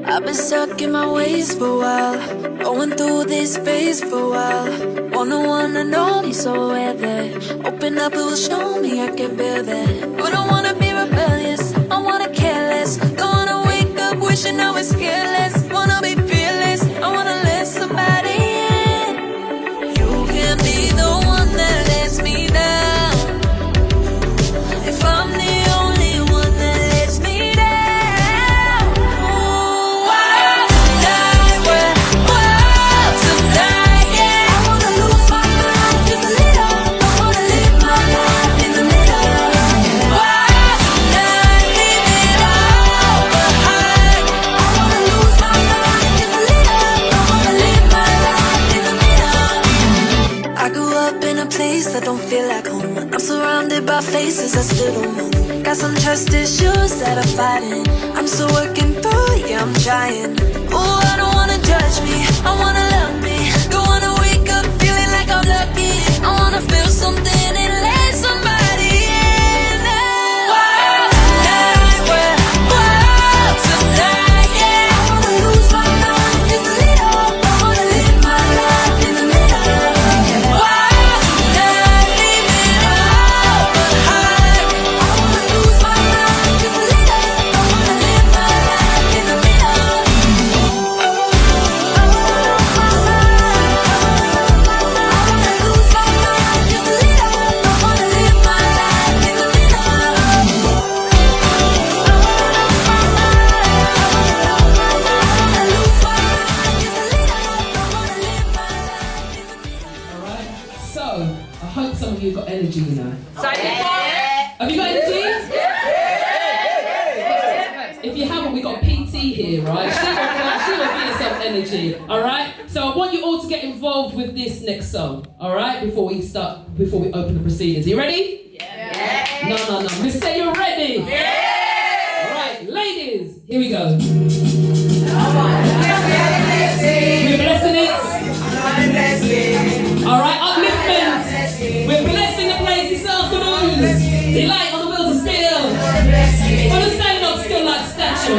I've been stuck in my ways for a while, going through this phase for a while. Wanna know me, so where they open up, it will show me I can bear that. But I wanna be rebellious, I wanna care less. Don't wanna wake up wishing I was careless. Wanna be fearless, I wanna let somebody in. You can be the one that lets me down. If I'm the only one that lets me down. Ooh, tonight, yeah. I wanna lose my mind just a little. I wanna live my life in the middle. Tonight, leave it all behind. I wanna lose my mind just a little. I wanna live my life in the middle. I grew up in a place that don't feel like home. I'm surrounded by faces I still don't know. Got some trust issues that I'm fighting. I'm still working through, yeah, I'm trying. Oh, I don't wanna judge me, I wanna love me. Don't wanna wake up feeling like I'm lucky. I wanna feel something and let somebody in. Tonight, yeah. I wanna lose my mind just a little. I wanna live my life in the middle. Tonight, leave it all behind. I wanna lose my mind just a little. I wanna live my life in the middle. I wanna lose my mind just a little. I wanna live my life in the middle. Alright, so I hope some of you got energy, you know. Have you got energy? If you haven't, we got PT here, right? She will give you some energy, alright? So I want you all to get involved with this next song, alright? Before we open the proceedings. Are you ready? Yeah. No. Just say you're ready. Yeah. Alright, ladies, here we go. We're blessing it. Alright, upliftment. We're blessing the place this afternoon. Delight on the wheels of steel. Wanna stand up still like statue.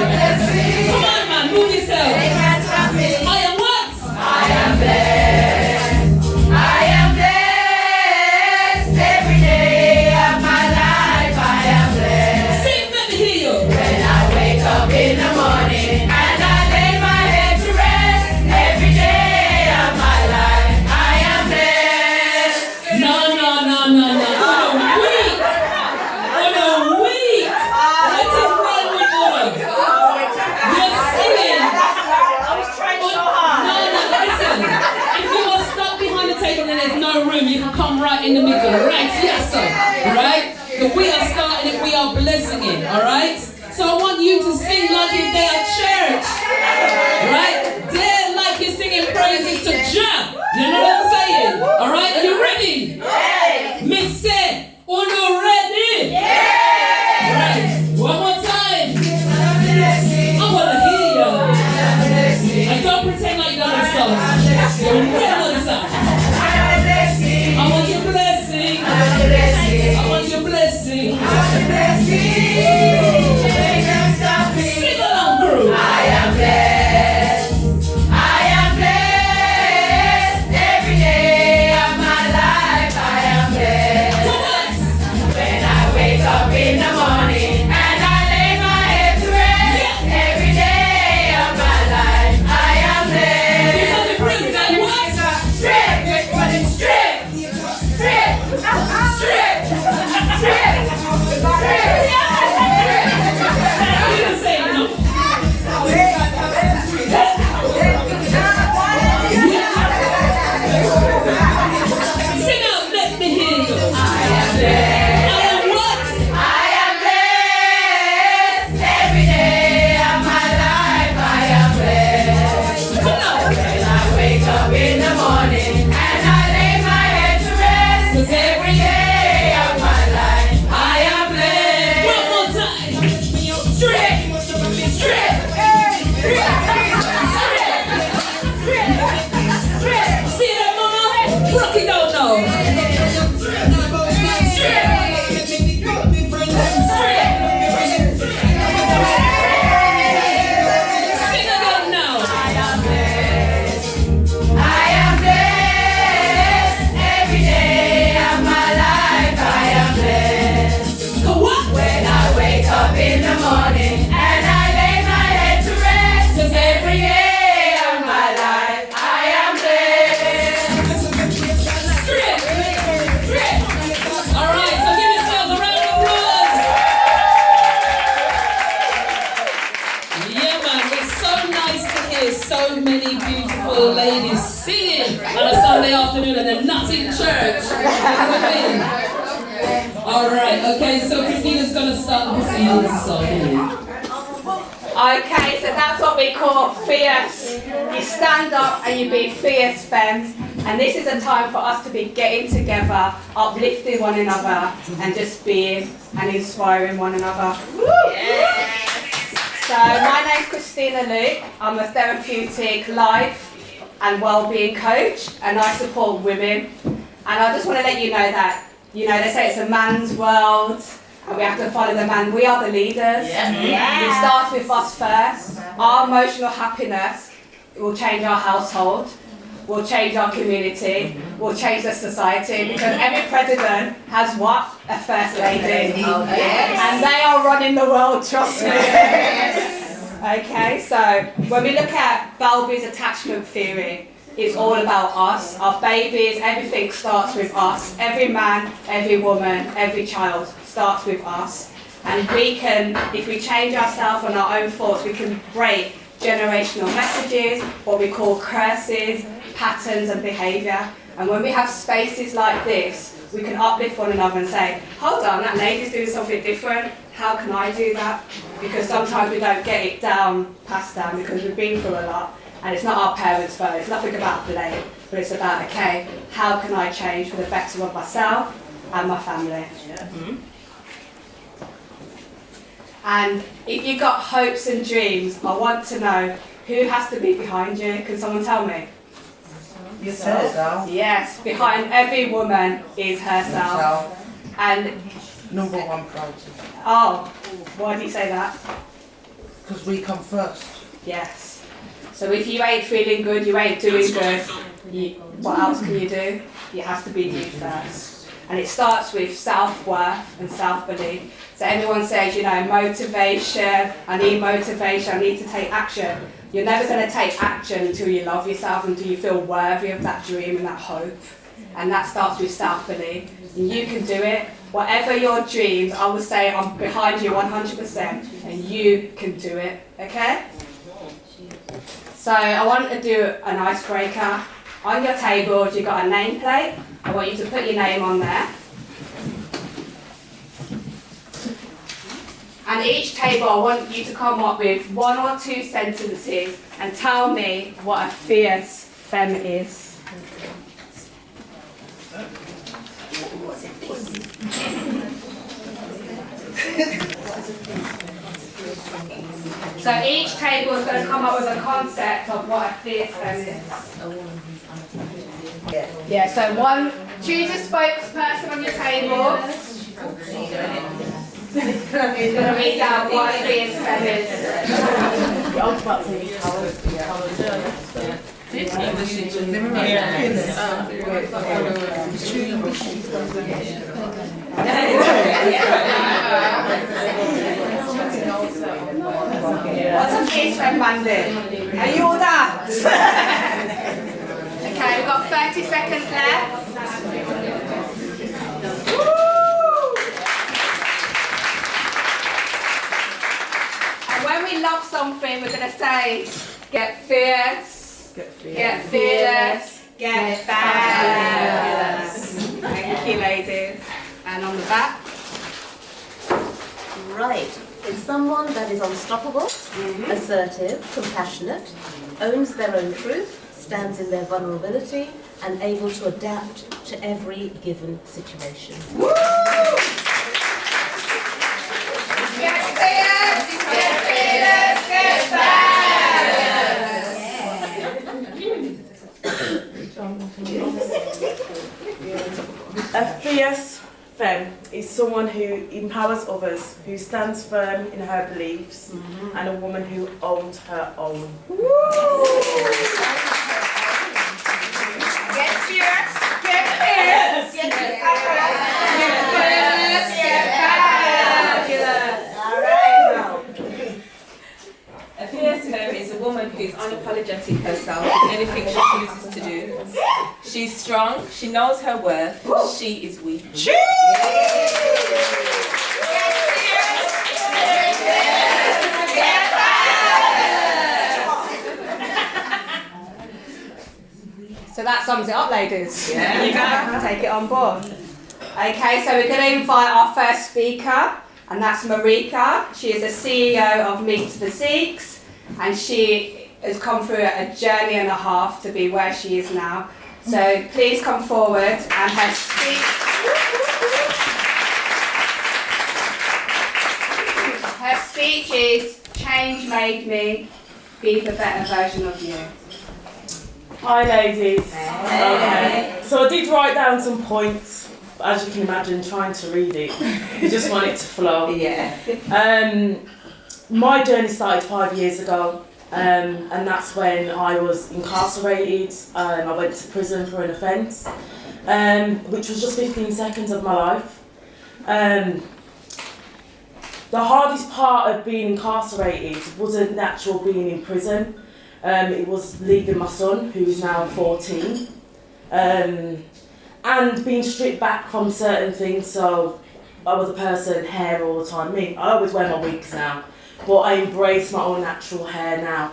Come on, man, move yourself. I am what? I am blessed. I am blessed. Every day of my life I am blessed. Sing, let me hear you. When I wake up in the morning and I lay my head to rest. Every day of my life I am blessed. No. On a week. What is wrong with you? You're singing. I was trying so hard. No, listen. If you are stuck behind the table and there's no room, you can come right in the middle, right? Yes, sir. Right? But we are starting it, we are blessing it, alright? So I want you to sing like if they are church. Right? They're like you're singing praises to Jah. You know what I'm saying? Alright? Are you ready? Yes. Miss said, uno ready? Yes. Right. One more time. I want to hear you. And don't pretend like you don't understand. You really understand. I want your blessing. I want your blessing. Sing along, crew. I am blessed. I am blessed. Every day of my life I am blessed. Come on. When I wake up in the morning and I lay my head to rest. Every day of my life I am blessed. Because it brings that what? You can say it, no? Sing out, let me hear you. I am blessed. I am what? I am blessed. Every day of my life I am blessed. Come on. When I wake up in the morning and I lay my head to rest. 'Cause every day of my life I am blessed. One more time. Straight. See that, mama? Rock it out now. Sing again. up in the morning and I lay my head to rest. 'Cause every day of my life I am blessed. Straight. All right, so give yourselves a round of applause. Yeah, man, it's so nice to hear so many beautiful ladies singing on a Sunday afternoon and they're not in church. All right, okay, so Christina's going to start the proceedings. Okay, so that's what we call fierce. You stand up and you be fierce, Femme. And this is a time for us to be getting together, uplifting one another, and just being and inspiring one another. Yes. So my name's Christina Luke. I'm a therapeutic life and wellbeing coach, and I support women. And I just want to let you know that, you know, they say it's a man's world. And we have to follow the man. We are the leaders. It starts with us first. Our emotional happiness will change our household, will change our community, will change the society. Because every president has what? A first lady. And they are running the world, trust me. Okay, so when we look at Bowlby's attachment theory, it's all about us, our babies, everything starts with us. Every man, every woman, every child starts with us. And we can, if we change ourselves and our own thoughts, we can break generational messages, what we call curses, patterns and behaviour. And when we have spaces like this, we can uplift one another and say, hold on, that lady's doing something different. How can I do that? Because sometimes we don't get it passed down because we've been through a lot. And it's not our parents' fault, it's nothing about blame, but it's about, okay, how can I change for the better of myself and my family? And if you've got hopes and dreams, I want to know who has to be behind you. Can someone tell me? Yourself. Yes, behind every woman is herself. And Number one priority. oh, why do you say that? Because we come first. Yes. So if you ain't feeling good, you ain't doing good, what else can you do? You have to be you first. And it starts with self-worth and self-belief. So everyone says, you know, motivation, I need motivation, I need to take action. You're never going to take action until you love yourself, until you feel worthy of that dream and that hope. And that starts with self-belief. And you can do it. Whatever your dreams, I would say I'm behind you 100%, and you can do it, okay? So I want to do an icebreaker. On your table, you've got a nameplate. I want you to put your name on there. And each table, I want you to come up with 1 or 2 sentences and tell me what a fierce femme is. So each table is going to come up with a concept of what a fierce femme is. Yeah, so choose a spokesperson on your table. Who's going to read out what a fierce femme is? What's a fierce femme man do? Are you all that? Okay, we've got 30 seconds left. And when we love something, we're going to say, get fierce, get fearless, get fabulous. Thank you, ladies. And on the back. Right. It's someone that is unstoppable, assertive, compassionate, owns their own truth, stands in their vulnerability, and able to adapt to every given situation. Woo! Get fierce, get fearless, get fabulous. A fierce femme is someone who empowers others, who stands firm in her beliefs, and a woman who owns her own. Get fierce, get fierce, get fabulous, get fabulous. All right. is unapologetic herself in anything she chooses to do. She's strong, she knows her worth, she is weak. So that sums it up, ladies. Yeah. You go. Take it on board. Okay, so we're going to invite our first speaker, and that's Marika. She is the CEO of Meets Physiques, and she has come through a journey and a half to be where she is now. So please come forward, and her speech is "Change made me be the better version of you." Hi ladies. Hey. Okay. So I did write down some points, but as you can imagine, trying to read it, you just want it to flow. Yeah. My journey started 5 years ago, and that's when I was incarcerated. I went to prison for an offence, which was just 15 seconds of my life. The hardest part of being incarcerated wasn't the actual being in prison. It was leaving my son, who is now 14, and being stripped back from certain things. So I was a person, hair all the time. I always wear my wigs now, but I embrace my own natural hair now.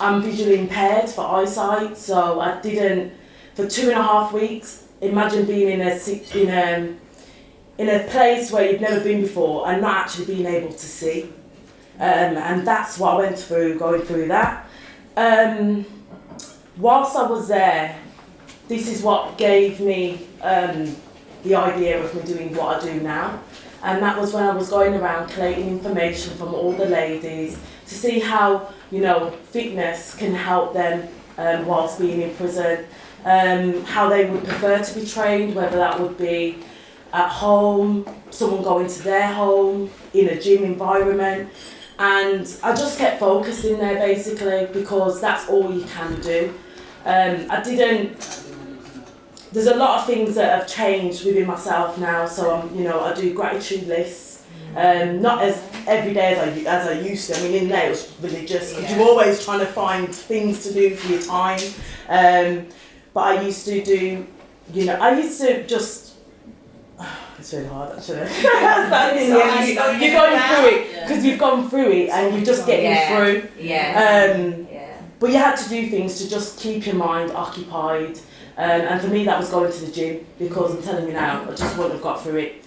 I'm visually impaired for eyesight, so I didn't, for 2.5 weeks, imagine being in a place where you've never been before and not actually being able to see. And that's what I went through, going through that. Whilst I was there, this is what gave me the idea of me doing what I do now. And that was when I was going around collating information from all the ladies to see how, fitness can help them whilst being in prison, how they would prefer to be trained, whether that would be at home, someone going to their home, in a gym environment. And I just kept focused in there basically because that's all you can do. There's a lot of things that have changed within myself now, so I do gratitude lists, not as every day as I used to. I mean, in there it was religious because you're always trying to find things to do for your time. But I used to do, just. It's really hard actually. You're going through it because you've gone through it and you're just getting through. But you had to do things to just keep your mind occupied. And for me that was going to the gym because I'm telling you now, I just wouldn't have got through it.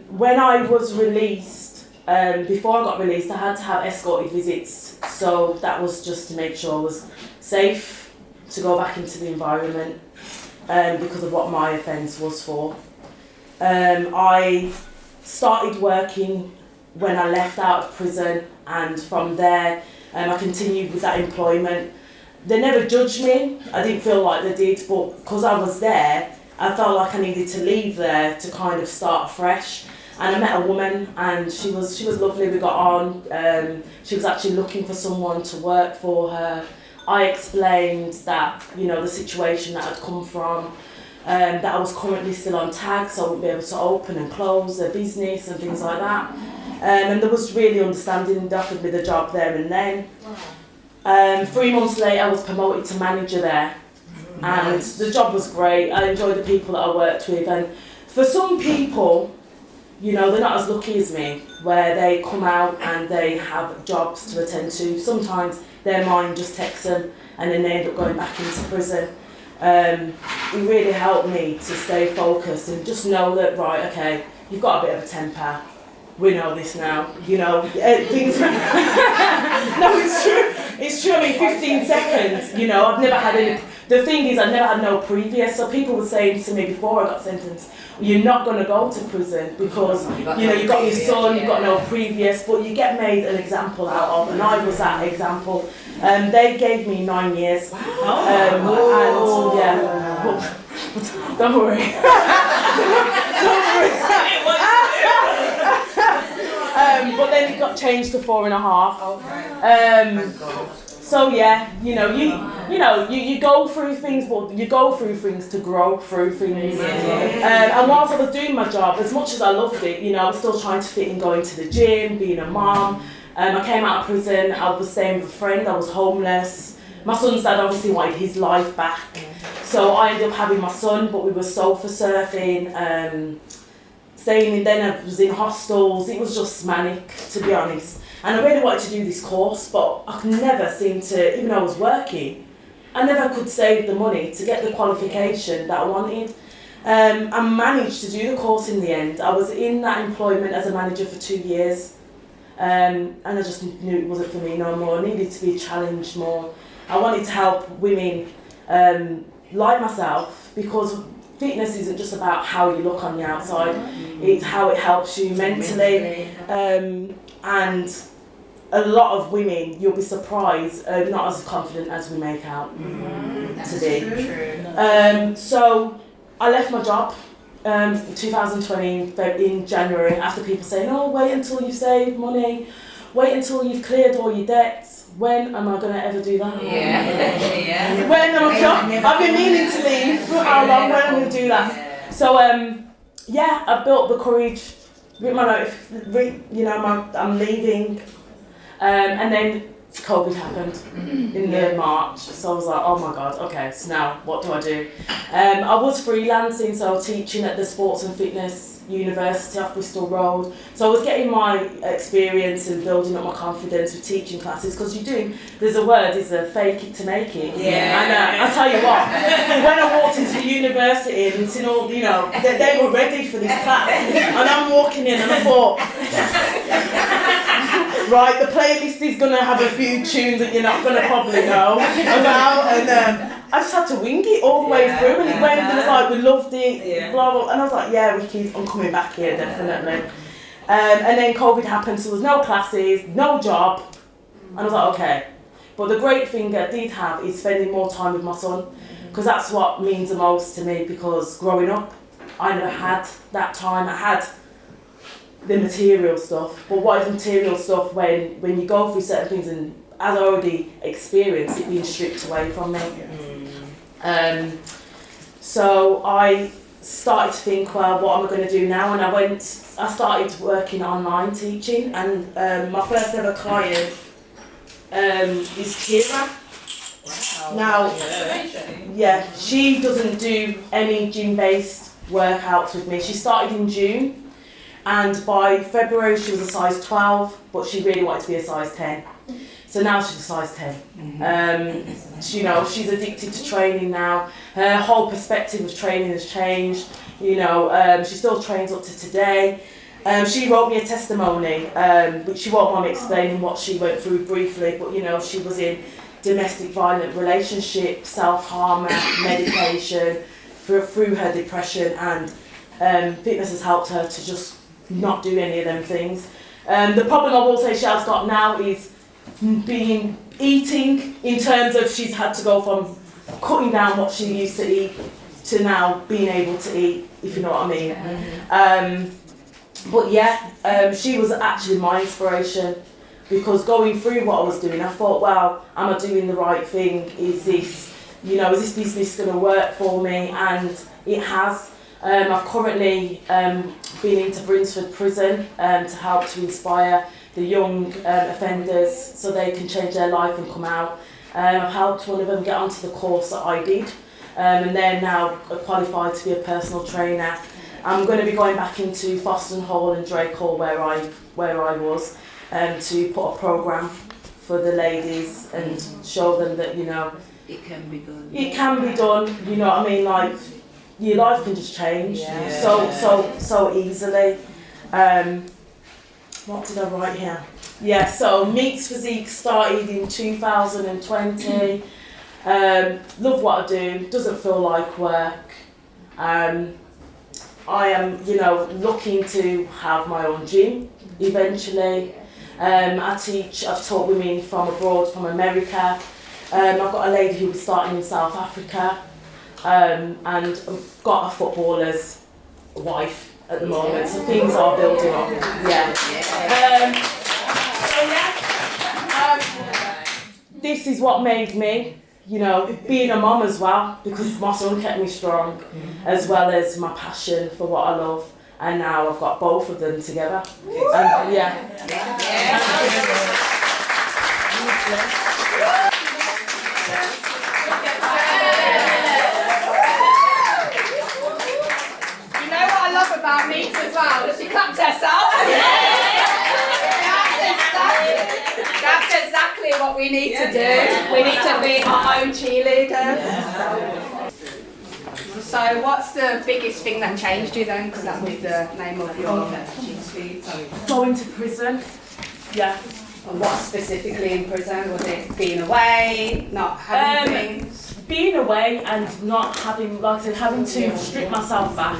When I was released, before I got released, I had to have escorted visits. So that was just to make sure I was safe to go back into the environment because of what my offence was for. I started working when I left out of prison, and from there I continued with that employment. They never judged me, I didn't feel like they did, but because I was there, I felt like I needed to leave there to kind of start afresh. And I met a woman and she was lovely, we got on. She was actually looking for someone to work for her. I explained that, the situation that I'd come from, that I was currently still on tag, so I wouldn't be able to open and close a business and things like that. And there was really understanding. They offered me the job there and then. 3 months later, I was promoted to manager there, and the job was great. I enjoyed the people that I worked with, and for some people, they're not as lucky as me, where they come out and they have jobs to attend to. Sometimes their mind just takes them, and then they end up going back into prison. It really helped me to stay focused and just know that, right, okay, you've got a bit of a temper. We know this now, things. No, it's true. It's true. I mean, 15 seconds. I've never had any. The thing is, I've never had no previous. So people were saying to me before I got sentenced, "You're not going to go to prison because you've got your son, you've got no previous, but you get made an example out of." And I was that example. They gave me 9 years. And don't worry. Don't worry. But then it got changed to 4.5. So yeah, you go through things, but you go through things to grow through things. And whilst I was doing my job, as much as I loved it, I was still trying to fit in going to the gym, being a mom, I came out of prison, I was staying with a friend, I was homeless. My son's dad obviously wanted his life back. So I ended up having my son, but we were sofa surfing, staying in, then I was in hostels. It was just manic, to be honest. And I really wanted to do this course, but I could never seem to, even though I was working, I never could save the money to get the qualification that I wanted. I managed to do the course in the end. I was in that employment as a manager for 2 years, and I just knew it wasn't for me no more. I needed to be challenged more. I wanted to help women like myself, because fitness isn't just about how you look on the outside, it's how it helps you mentally. And a lot of women, you'll be surprised, are not as confident as we make out to be. So I left my job 2020 in January, after people saying, oh, wait until you've saved money, wait until you've cleared all your debts. When am I going to ever do that? Yeah. When am I going to? I've been meaning to leave for how long? When am I going to do that? So yeah, I built the courage, written my note, you know, I'm leaving, and then COVID happened in the March, so I was like, oh my god, okay, so now what do I do? I was freelancing, so I was teaching at the Sports and Fitness University off Bristol Road, so I was getting my experience and building up my confidence with teaching classes, because there's a word, it's a fake it to make it. Yeah. And I tell you what, when I walked into the university and seen all, you know, they were ready for this class, and I'm walking in and I thought, right, the playlist is going to have a few tunes that you're not going to probably know about, and I just had to wing it all the way through, and it went, and it was like, we loved it, blah, blah, and I was like, yeah, I'm coming back here, definitely. And then COVID happened, so there was no classes, no job, and I was like, okay. But the great thing I did have is spending more time with my son, because that's what means the most to me, because growing up, I never had that time. I had the material stuff, but what is material stuff when you go through certain things, and as I already experienced it being stripped away from me. So I started to think, well, what am I going to do now? And I started working online teaching, and my first ever client is Kira. Wow. Now, yeah, she doesn't do any gym-based workouts with me. She started in June. And by February she was a size 12, but she really wanted to be a size 10. So now she's a size 10. You know, she's addicted to training now. Her whole perspective of training has changed. You know, she still trains up to today. She wrote me a testimony, which she won't mind me explaining what she went through briefly, but you know, she was in domestic violent relationship, self-harm, medication, through her depression, and fitness has helped her to just not do any of them things. The problem I will say she has got now is eating, in terms of she's had to go from cutting down what she used to eat to now being able to eat, if you know what I mean. But yeah, she was actually my inspiration, because going through what I was doing, I thought, well, am I doing the right thing? Is this business going to work for me? And it has. I've currently been into Brinsford Prison to help to inspire the young offenders so they can change their life and come out. I've helped one of them get onto the course that I did, and they're now qualified to be a personal trainer. I'm going to be going back into Foston Hall and Drake Hall where I was, to put a programme for the ladies and show them that, you know, it can be done. It can be done, you know what I mean, like, your life can just change so easily. What did I write here? Yeah, so Meets Physique started in 2020. Love what I do, doesn't feel like work. I am, you know, looking to have my own gym eventually. I've taught women from abroad, from America. I've got a lady who'll be starting in South Africa. And I've got a footballer's wife at the moment, so things are building up. Yeah. This is what made me, you know, being a mum as well, because my son kept me strong, as well as my passion for what I love, and now I've got both of them together. And yeah. You know what I love about Meeks as well? She clapped herself. That's exactly what we need to do. We need to be our own cheerleaders. So what's the biggest thing that changed you then? Because that was the name of your speech. Going to prison. Yeah. And what specifically in prison? Was it being away, not having things? Being away and not having, like I said, having to strip myself back.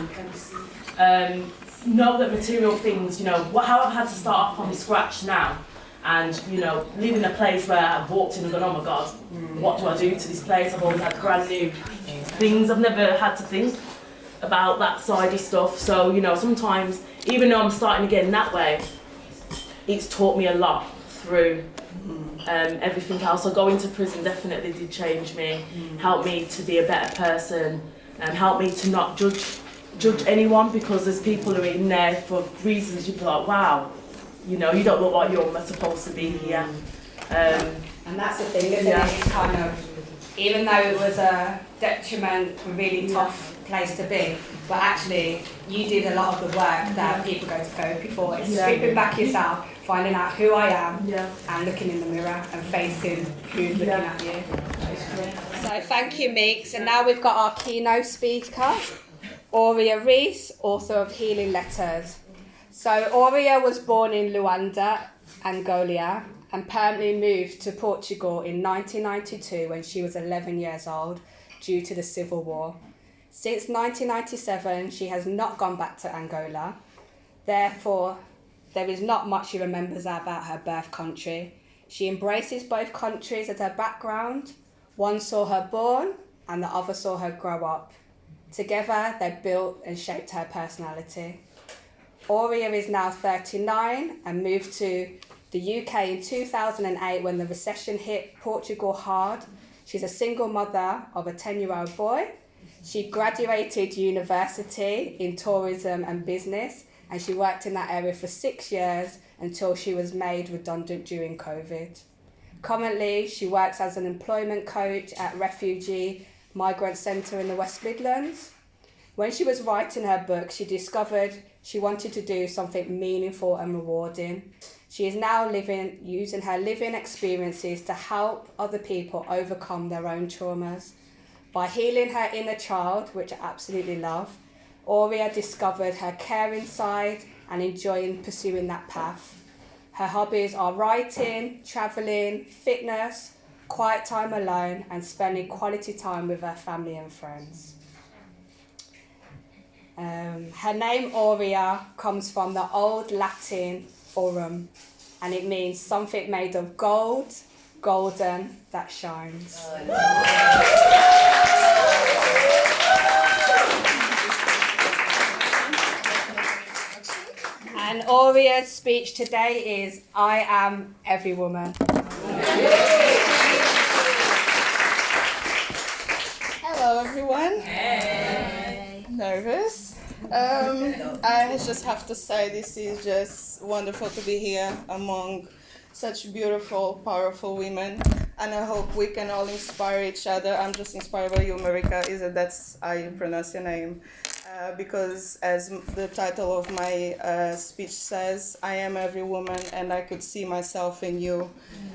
Know that material things, how I've had to start off from scratch now. And, live in a place where I've walked in and gone, oh my God, what do I do to this place? I've always had brand new things. I've never had to think about that sidey stuff. So, sometimes, even though I'm starting again that way, it's taught me a lot through everything else. So going to prison definitely did change me, helped me to be a better person, and helped me to not judge anyone, because there's people who are in there for reasons you'd be like, wow, you don't look like you're supposed to be here. And that's the thing, isn't it? It's kind of, even though it was a detriment, a really tough place to be, but actually you did a lot of the work that people go to therapy for. It's stripping back yourself, finding out who I am, and looking in the mirror and facing who's looking at you. So thank you, Meeks. And now we've got our keynote speaker, Aurea Reese, author of Healing Letters. So Aurea was born in Luanda, Angola, and permanently moved to Portugal in 1992 when she was 11 years old due to the Civil War. Since 1997, she has not gone back to Angola. Therefore, there is not much she remembers about her birth country. She embraces both countries as her background. One saw her born and the other saw her grow up. Together, they built and shaped her personality. Aurea is now 39 and moved to the UK in 2008 when the recession hit Portugal hard. She's a single mother of a 10-year-old boy. She graduated university in tourism and business, and she worked in that area for 6 years until she was made redundant during COVID. Currently, she works as an employment coach at Refugee Migrant Centre in the West Midlands. When she was writing her book, she discovered she wanted to do something meaningful and rewarding. She is now using her living experiences to help other people overcome their own traumas. By healing her inner child, which I absolutely love, Aurea discovered her caring side and enjoying pursuing that path. Her hobbies are writing, travelling, fitness, quiet time alone, and spending quality time with her family and friends. Her name Aurea comes from the old Latin aurum, and it means something made of gold, golden, that shines. And Aurea's speech today is, I am every woman. Hello everyone. Hey. Nervous. I just have to say this is just wonderful to be here among such beautiful, powerful women, and I hope we can all inspire each other. I'm just inspired by you, Marika. That's how you pronounce your name. Because as the title of my speech says, I am every woman, and I could see myself in you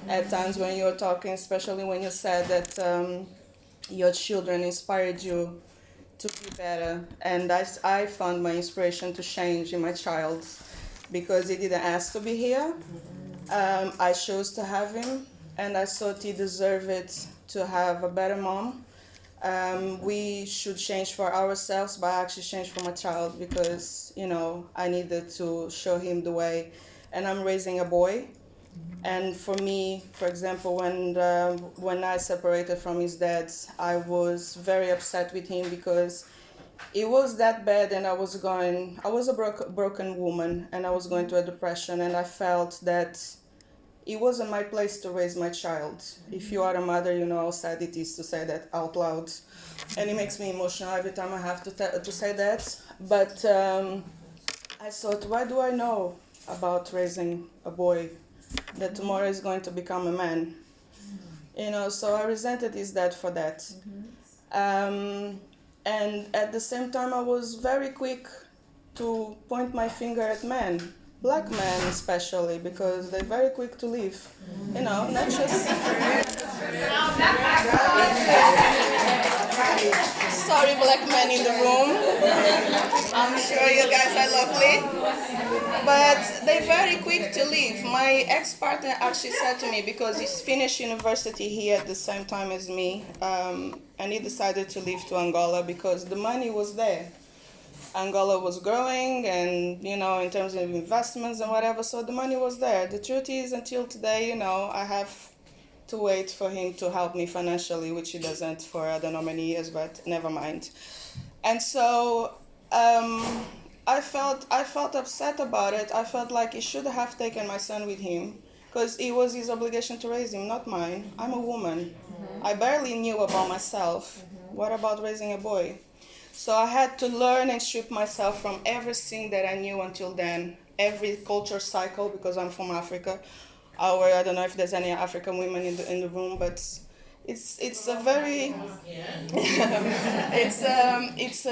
at times when you were talking, especially when you said that your children inspired you to be better. And I found my inspiration to change in my child, because he didn't ask to be here. I chose to have him, and I thought he deserved it to have a better mom. We should change for ourselves, but I actually changed for my child because, I needed to show him the way. And I'm raising a boy. And for me, for example, when I separated from his dad, I was very upset with him because it was that bad, and I was a broken woman, and I was going through a depression, and I felt that it wasn't my place to raise my child. If you are a mother, you know how sad it is to say that out loud. And it makes me emotional every time I have to say that. But I thought, why do I know about raising a boy? that tomorrow is going to become a man. You know, so I resented his dad for that. And at the same time, I was very quick to point my finger at men, black men especially, because they're very quick to leave. You know, not just. Sorry, black men in the room. I'm sure you guys are lovely. But they're very quick to leave. My ex-partner actually said to me, because he's finished university here at the same time as me, and he decided to leave to Angola because the money was there. Angola was growing, and you know, in terms of investments and whatever, so the money was there. The truth is, until today, you know, I have to wait for him to help me financially, which he doesn't for I don't know many years, but never mind. And so I felt upset about it. I felt like he should have taken my son with him, because it was his obligation to raise him, not mine. I'm a woman. I barely knew about myself. What about raising a boy? So I had to learn and strip myself from everything that I knew until then, every culture cycle, because I'm from Africa. I don't know if there's any African women in the room, but it's a very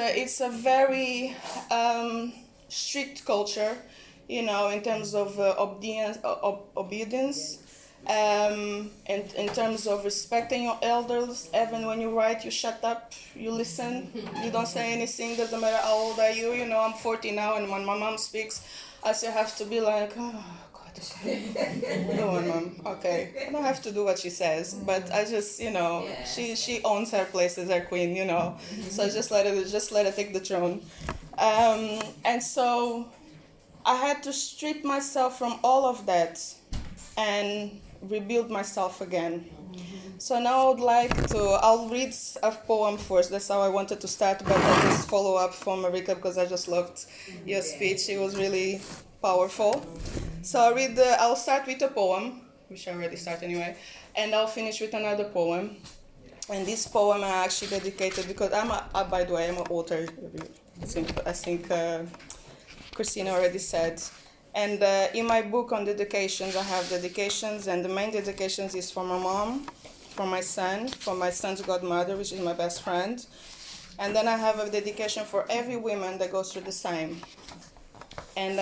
it's a very strict culture, you know, in terms of obedience, and in terms of respecting your elders. Even when you're right, you shut up, you listen, you don't say anything. Doesn't matter how old are you. You know, I'm 40 now, and when my mom speaks, I still have to be like, oh. Go on, Mom. Okay. I don't have to do what she says, but I just, you know, she owns her place as her queen, you know. So just let her take the throne. And so I had to strip myself from all of that and rebuild myself again. So now I'll read a poem first. That's how I wanted to start, but I'll just follow up from Marika because I just loved your speech. It was really powerful. So I'll start with a poem, which I already started anyway, and I'll finish with another poem. And this poem I actually dedicated because by the way, I'm an author. I think Christina already said. And in my book on dedications, I have dedications, and the main dedications is for my mom, for my son, for my son's godmother, which is my best friend. And then I have a dedication for every woman that goes through the same. And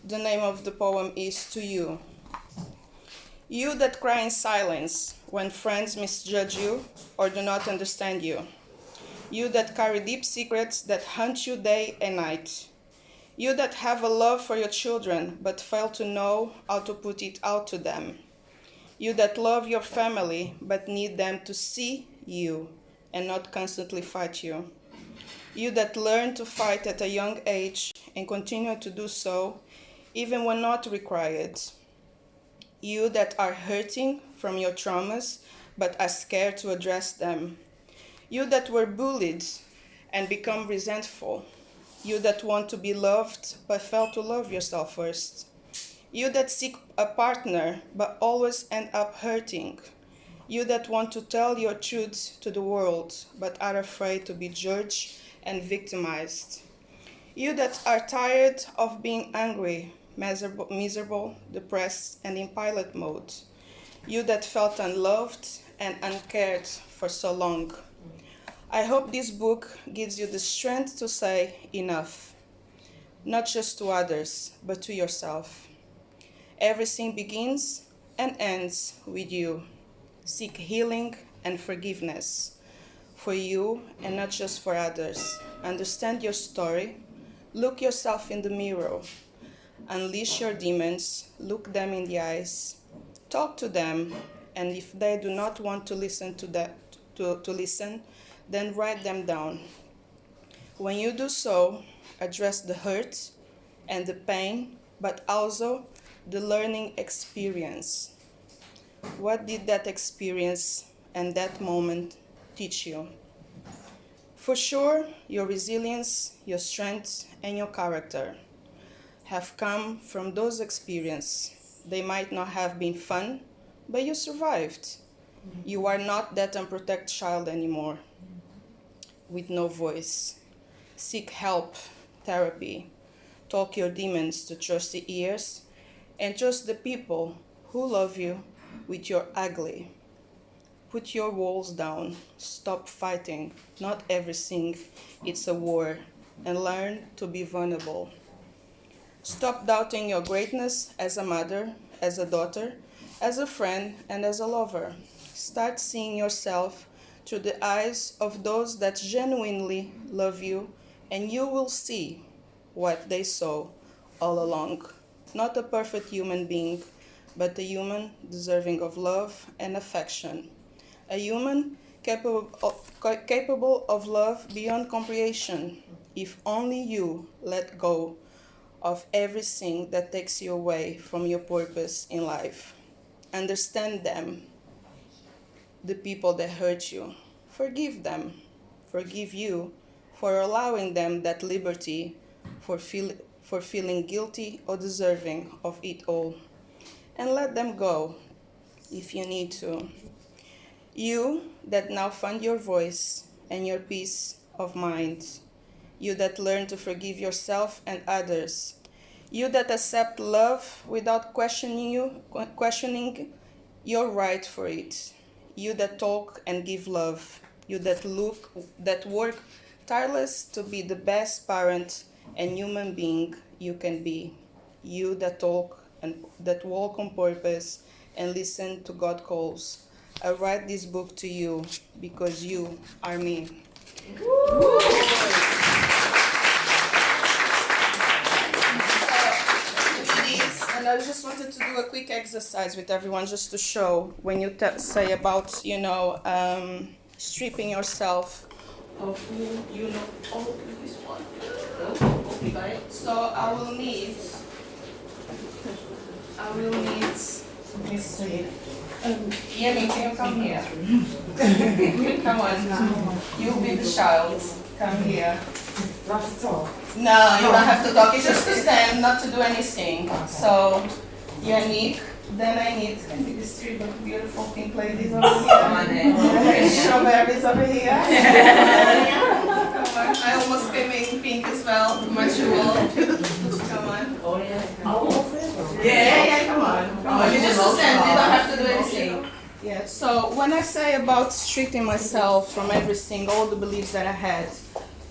the name of the poem is To You. You that cry in silence when friends misjudge you or do not understand you. You that carry deep secrets that haunt you day and night. You that have a love for your children but fail to know how to put it out to them. You that love your family but need them to see you and not constantly fight you. You that learn to fight at a young age and continue to do so even when not required. You that are hurting from your traumas but are scared to address them. You that were bullied and become resentful. You that want to be loved but fail to love yourself first. You that seek a partner but always end up hurting. You that want to tell your truth to the world but are afraid to be judged and victimized. You that are tired of being angry, miserable, depressed, and in pilot mode. You that felt unloved and uncared for so long. I hope this book gives you the strength to say enough, not just to others, but to yourself. Everything begins and ends with you. Seek healing and forgiveness for you and not just for others. Understand your story. Look yourself in the mirror. Unleash your demons, look them in the eyes, talk to them, and if they do not want to listen to listen, then write them down. When you do so, address the hurt and the pain, but also the learning experience. What did that experience and that moment teach you? For sure, your resilience, your strength, and your character have come from those experiences. They might not have been fun, but you survived. You are not that unprotected child anymore, with no voice. Seek help, therapy. Talk your demons to trusty ears, and trust the people who love you with your ugly. Put your walls down. Stop fighting. Not everything, it's a war. And learn to be vulnerable. Stop doubting your greatness as a mother, as a daughter, as a friend, and as a lover. Start seeing yourself through the eyes of those that genuinely love you, and you will see what they saw all along. Not a perfect human being, but a human deserving of love and affection. A human capable of love beyond comprehension, if only you let go of everything that takes you away from your purpose in life. Understand them, the people that hurt you. Forgive them. Forgive you for allowing them that liberty, for feeling guilty or deserving of it all. And let them go if you need to. You that now find your voice and your peace of mind. You that learn to forgive yourself and others. You that accept love without questioning your right for it. You that talk and give love. You that work tireless to be the best parent and human being you can be. You that talk and that walk on purpose and listen to God calls. I write this book to you because you are me. And I just wanted to do a quick exercise with everyone just to show when you say about, stripping yourself of who you know. Oh, this one. Right? So I will need, let me see. Yemi, can you come here? Come on. You'll be the child. Come here. Not to talk. No, you don't have to talk. It's just to stand, not to do anything. So, Yannick, then I need these three beautiful pink ladies over here. Strawberries over here. Come on. I almost came in pink as well. Much Come on. Oh, yeah. Yeah, come on. Come on. You just stand. You don't have to do anything. Yeah, so when I say about stripping myself from everything, all the beliefs that I had,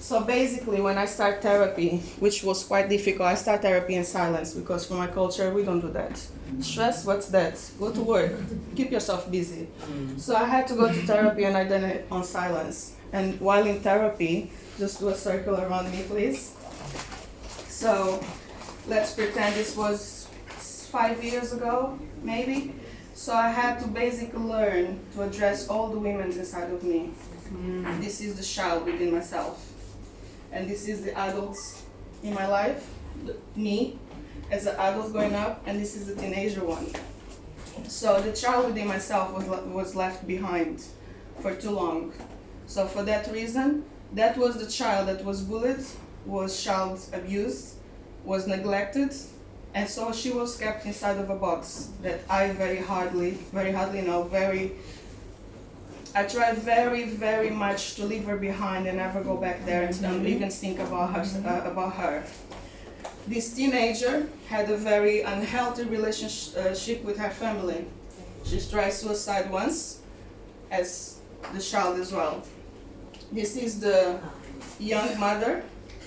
so basically when I start therapy, which was quite difficult, I start therapy in silence because for my culture, we don't do that. Stress, what's that? Go to work, keep yourself busy. So I had to go to therapy and I did it on silence. And while in therapy, just do a circle around me, please. So let's pretend this was 5 years ago, maybe. So I had to basically learn to address all the women inside of me. This is the child within myself. And this is the adults in my life, me as an adult growing up, and this is the teenager one. So the child within myself was left behind for too long. So for that reason, that was the child that was bullied, was child abused, was neglected, and so she was kept inside of a box that I I tried very much to leave her behind and never go back there and don't even think about her. This teenager had a very unhealthy relationship with her family. She tried suicide once, as the child as well. This is the young mother.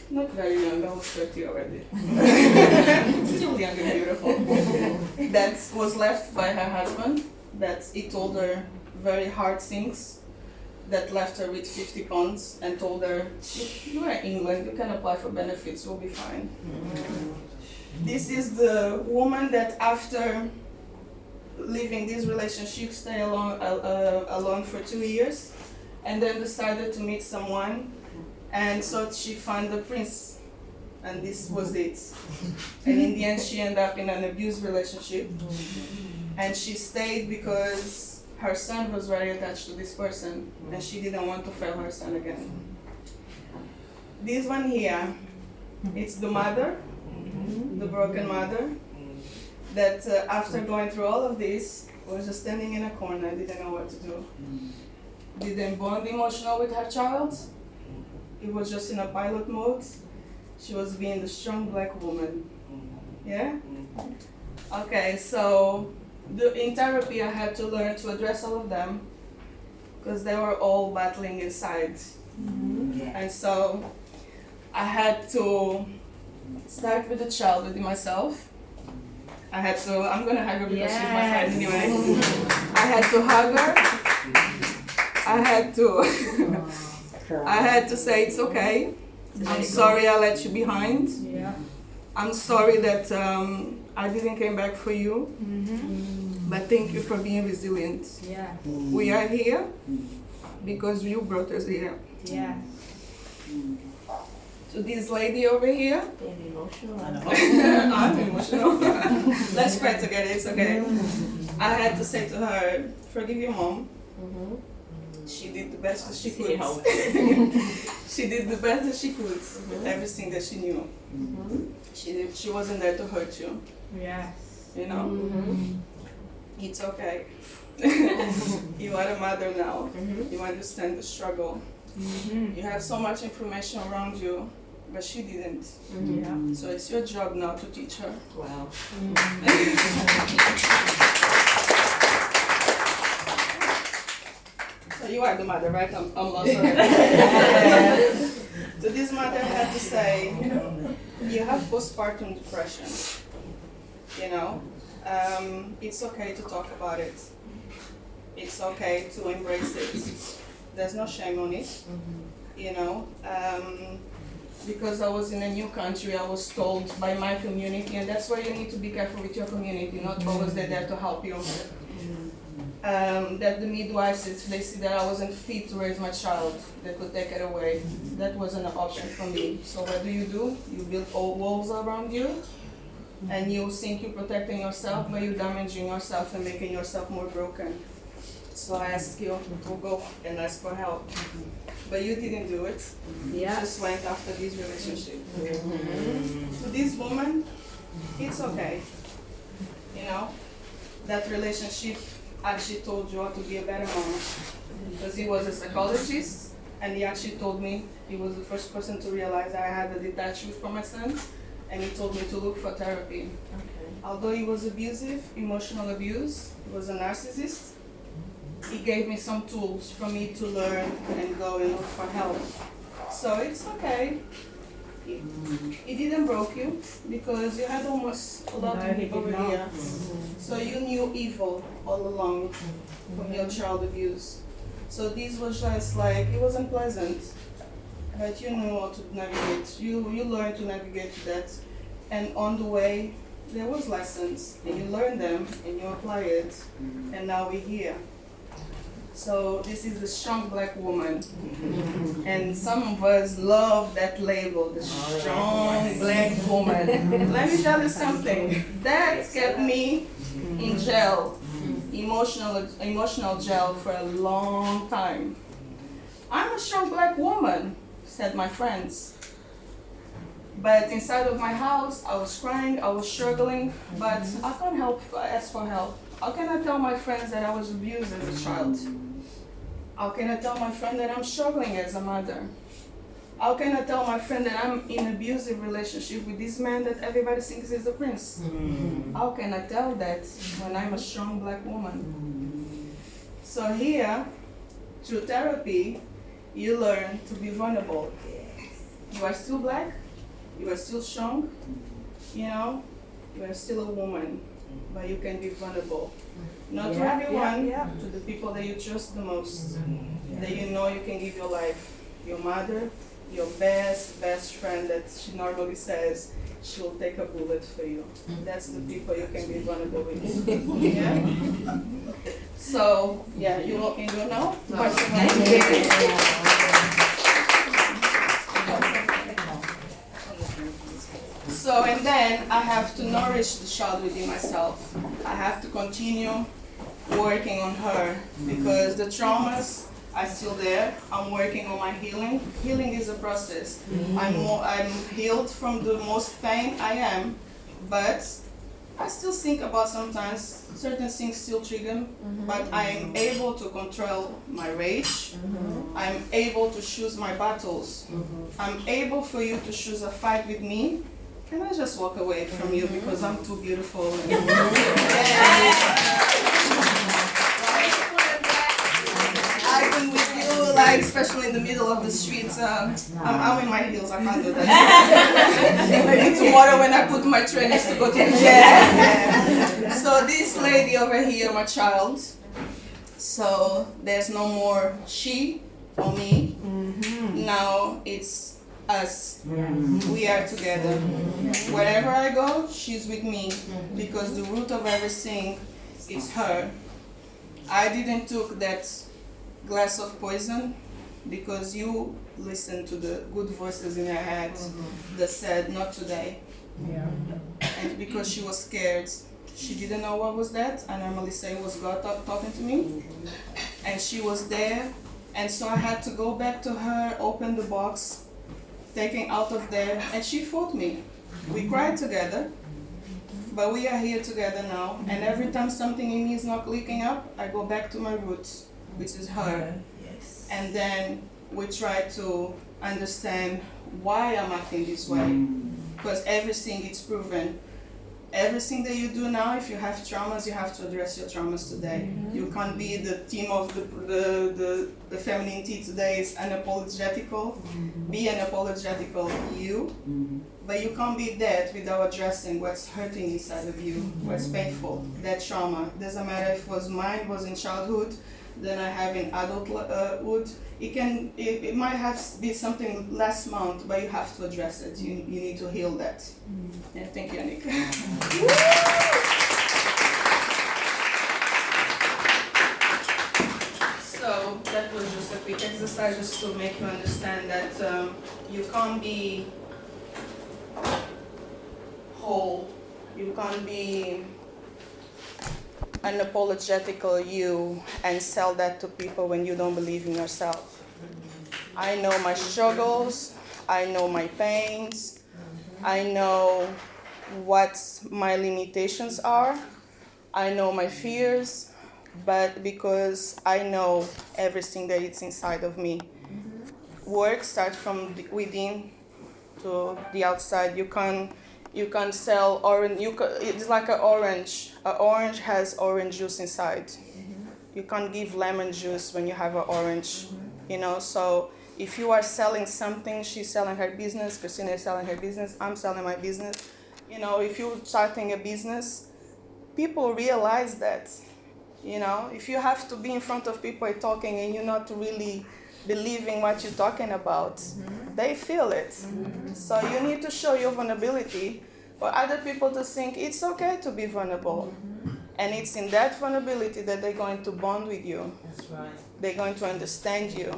Not very young, I was 30 already. Still young and beautiful. That was left by her husband, that he told her very hard things, that left her with 50 pounds and told her, you are in England, you can apply for benefits, you'll be fine. This is the woman that after leaving this relationship stayed alone for 2 years and then decided to meet someone. And so she found the prince, and this was it. And in the end, she ended up in an abusive relationship. And she stayed because her son was very attached to this person, and she didn't want to fail her son again. This one here, it's the mother, the broken mother, that after going through all of this, was just standing in a corner, didn't know what to do. Didn't bond emotional with her child. It was just in a pilot mode. She was being the strong black woman. Yeah? Okay, so In therapy, I had to learn to address all of them because they were all battling inside. And so I had to start with the child within myself. I'm gonna hug her because she's my friend anyway. I had to hug her. I had to say it's okay. I'm sorry I let you behind. I'm sorry that I didn't come back for you. But thank you for being resilient. We are here because you brought us here. To this lady over here. I'm emotional. Let's cry together, it's okay. I had to say to her, forgive your mom. She did the best that she could. She did the best that she could with everything that she knew. She wasn't there to hurt you. You know? It's okay. You are a mother now. You understand the struggle. You have so much information around you, but she didn't. So it's your job now to teach her. Wow. So you are the mother, right? I'm lost. So this mother had to say, you have postpartum depression. You know, it's okay to talk about it. It's okay to embrace it. There's no shame on it. You know, because I was in a new country, I was told by my community, and that's why you need to be careful with your community, not always they're there to help you. That the midwives, if they see that I wasn't fit to raise my child, they could take it away. That wasn't an option for me. So what do? You build all walls around you, and you think you're protecting yourself, but you're damaging yourself and making yourself more broken. So I asked you to go and ask for help. But you didn't do it. You just went after this relationship. So this woman, it's okay. You know, that relationship actually told you how to be a better mom. Because he was a psychologist, and he actually told me, he was the first person to realize I had a detachment from my son, and he told me to look for therapy. Although he was abusive, emotional abuse, he was a narcissist, he gave me some tools for me to learn and go and look for help. So it's okay. It didn't break you because you had almost a lot of people over here. So you knew evil all along from your child abuse. So this was just like, it wasn't pleasant, but you knew how to navigate. You learned to navigate that. And on the way, there was lessons, and you learned them, and you apply it, and now we're here. So this is the strong black woman, and some of us love that label, the strong black woman. Let me tell you something, that kept me in jail, emotional jail for a long time. I'm a strong black woman, said my friends. But inside of my house, I was crying, I was struggling, but I can't ask for help. How can I tell my friends that I was abused as a child? How can I tell my friend that I'm struggling as a mother? How can I tell my friend that I'm in an abusive relationship with this man that everybody thinks is a prince? How can I tell that when I'm a strong black woman? So here, through therapy, you learn to be vulnerable. You are still black, you are still strong, you know, you are still a woman, but you can be vulnerable. Not to everyone, to the people that you trust the most, that you know you can give your life. Your mother, your best friend that she normally says she'll take a bullet for you. That's the people you can be vulnerable with. Yeah? So, yeah, you know? So, and then I have to nourish the child within myself. I have to continue working on her because the traumas are still there. I'm working on my healing. Healing is a process. I'm healed from the most pain I am, but I still think about sometimes certain things still trigger me, but I am able to control my rage. I'm able to choose my battles. I'm able for you to choose a fight with me. Can I just walk away from you because I'm too beautiful? of the streets. I'm in my heels, I can't do that. Maybe tomorrow when I put my trainers to go to the gym. Yeah. So this lady over here, my child. So there's no more she or me. Now it's us. We are together. Wherever I go, she's with me because the root of everything is her. I didn't took that glass of poison because you listened to the good voices in your head that said not today. And because she was scared, she didn't know what was that. I normally say it was God talking to me, and she was there, and so I had to go back to her, open the box, taking out of there, and she fought me. We cried together. But we are here together now, and every time something in me is not clicking up, I go back to my roots, which is her. Yes. And then we try to understand why I'm acting this way. Because everything is proven. Everything that you do now, if you have traumas, you have to address your traumas today. You can't be the theme of the FeminiTEA today is unapologetical. Be unapologetical you. But you can't be that without addressing what's hurting inside of you, what's painful, that trauma. Doesn't matter if it was mine, was in childhood, then I have in adulthood. It might have be something last month, but you have to address it. You need to heal that. Yeah, thank you, Annika. So that was just a quick exercise just to make you understand that you can't be whole. You can't be unapologetical you and sell that to people when you don't believe in yourself. I know my struggles, I know my pains, I know what my limitations are, I know my fears, but because I know everything that is inside of me. Work starts from within to the outside. You can sell orange. It's like an orange. An orange has orange juice inside. You can't give lemon juice when you have an orange. So if you are selling something, she's selling her business, Christina is selling her business, I'm selling my business. If you're starting a business, people realize that. If you have to be in front of people talking and you're not really believing what you're talking about, they feel it. So you need to show your vulnerability for other people to think it's okay to be vulnerable. And it's in that vulnerability that they're going to bond with you. That's right. They're going to understand you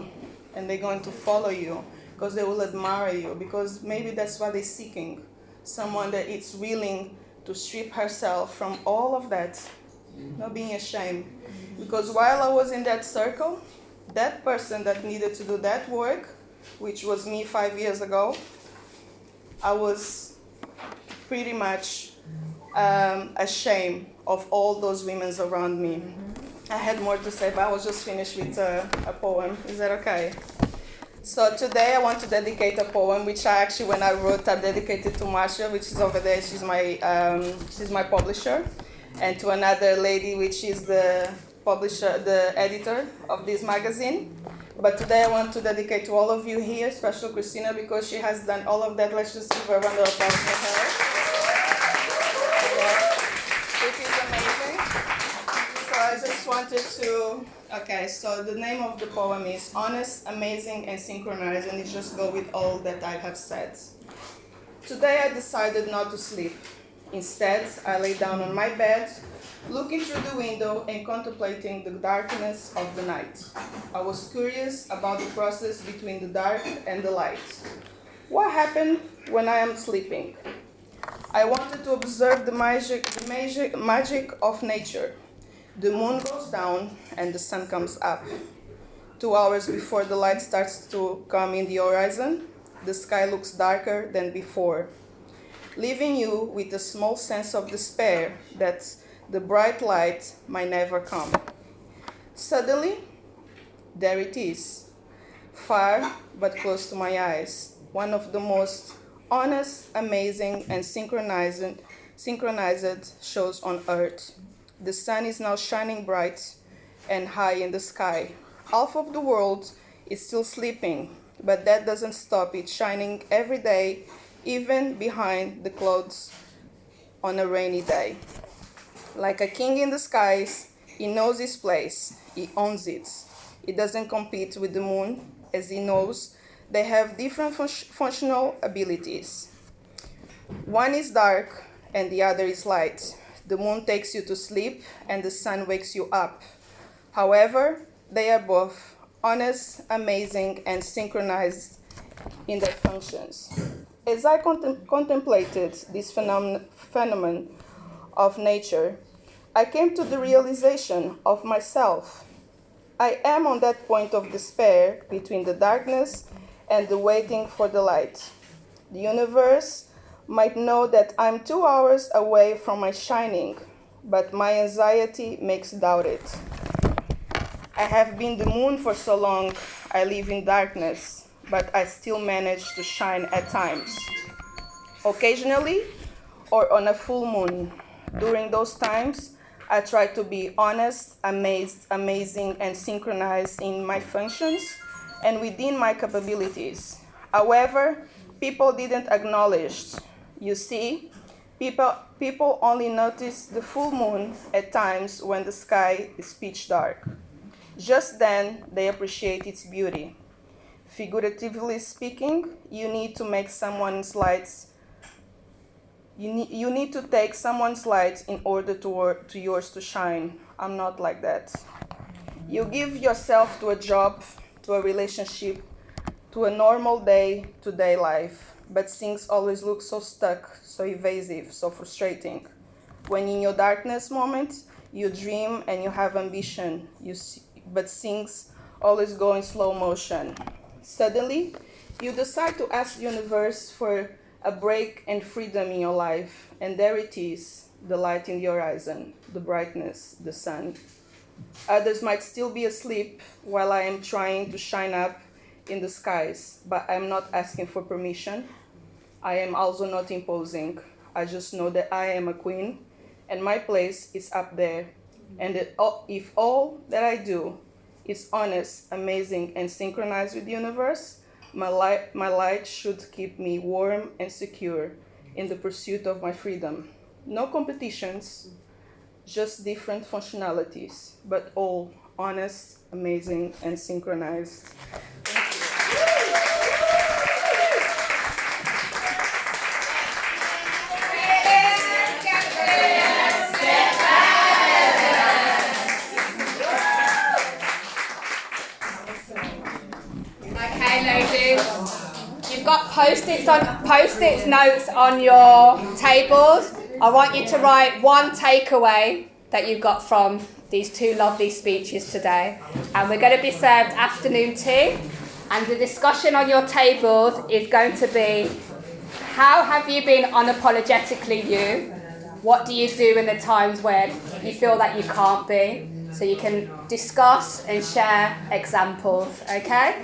and they're going to follow you because they will admire you, because maybe that's what they're seeking. Someone that is willing to strip herself from all of that, not being ashamed. Because while I was in that circle, that person that needed to do that work, which was me 5 years ago, I was pretty much ashamed of all those women around me. I had more to say, but I was just finished with a poem. Is that okay? So today I want to dedicate a poem, which when I wrote, I dedicated to Masha, which is over there. She's my publisher, and to another lady, which is the publisher, the editor of this magazine. But today I want to dedicate to all of you here, especially Christina, because she has done all of that. Let's just give her a round of applause for her. It is amazing. So I just wanted to, so the name of the poem is Honest, Amazing, and Synchronized, and it just goes with all that I have said. Today I decided not to sleep. Instead, I lay down on my bed, looking through the window and contemplating the darkness of the night. I was curious about the process between the dark and the light. What happened when I am sleeping? I wanted to observe the magic of nature. The moon goes down and the sun comes up. 2 hours before the light starts to come in the horizon, the sky looks darker than before, leaving you with a small sense of despair that the bright light might never come. Suddenly, there it is, far but close to my eyes, one of the most honest, amazing, and synchronized shows on Earth. The sun is now shining bright and high in the sky. Half of the world is still sleeping. but that doesn't stop it shining every day, even behind the clouds on a rainy day. Like a king in the skies, he knows his place, he owns it. He doesn't compete with the moon, as he knows they have different functional abilities. One is dark and the other is light. The moon takes you to sleep and the sun wakes you up. However, they are both honest, amazing, and synchronized in their functions. As I contemplated this phenomenon of nature, I came to the realization of myself. I am on that point of despair between the darkness and the waiting for the light. The universe might know that I'm 2 hours away from my shining, but my anxiety makes doubt it. I have been the moon for so long, I live in darkness, but I still manage to shine at times. Occasionally, or on a full moon. During those times, I try to be honest, amazing, and synchronized in my functions and within my capabilities. However, people didn't acknowledge. You see, people only notice the full moon at times when the sky is pitch dark. Just then, they appreciate its beauty. Figuratively speaking, you need to make someone's lights. You need to take someone's light in order to yours to shine. I'm not like that. You give yourself to a job, to a relationship, to a normal day-to-day life, but things always look so stuck, so evasive, so frustrating. When in your darkness moment, you dream and you have ambition, but things always go in slow motion. Suddenly, you decide to ask the universe for a break and freedom in your life, and there it is, the light in the horizon, the brightness, the sun. Others might still be asleep while I am trying to shine up in the skies, but I'm not asking for permission. I am also not imposing. I just know that I am a queen, and my place is up there. And if all that I do is honest, amazing, and synchronized with the universe, my light should keep me warm and secure in the pursuit of my freedom. No competitions, just different functionalities, but all honest, amazing, and synchronized. You've got post-it notes on your tables. I want you to write one takeaway that you got from these two lovely speeches today. And we're going to be served afternoon tea. And the discussion on your tables is going to be, how have you been unapologetically you? What do you do in the times when you feel that you can't be? So you can discuss and share examples, okay?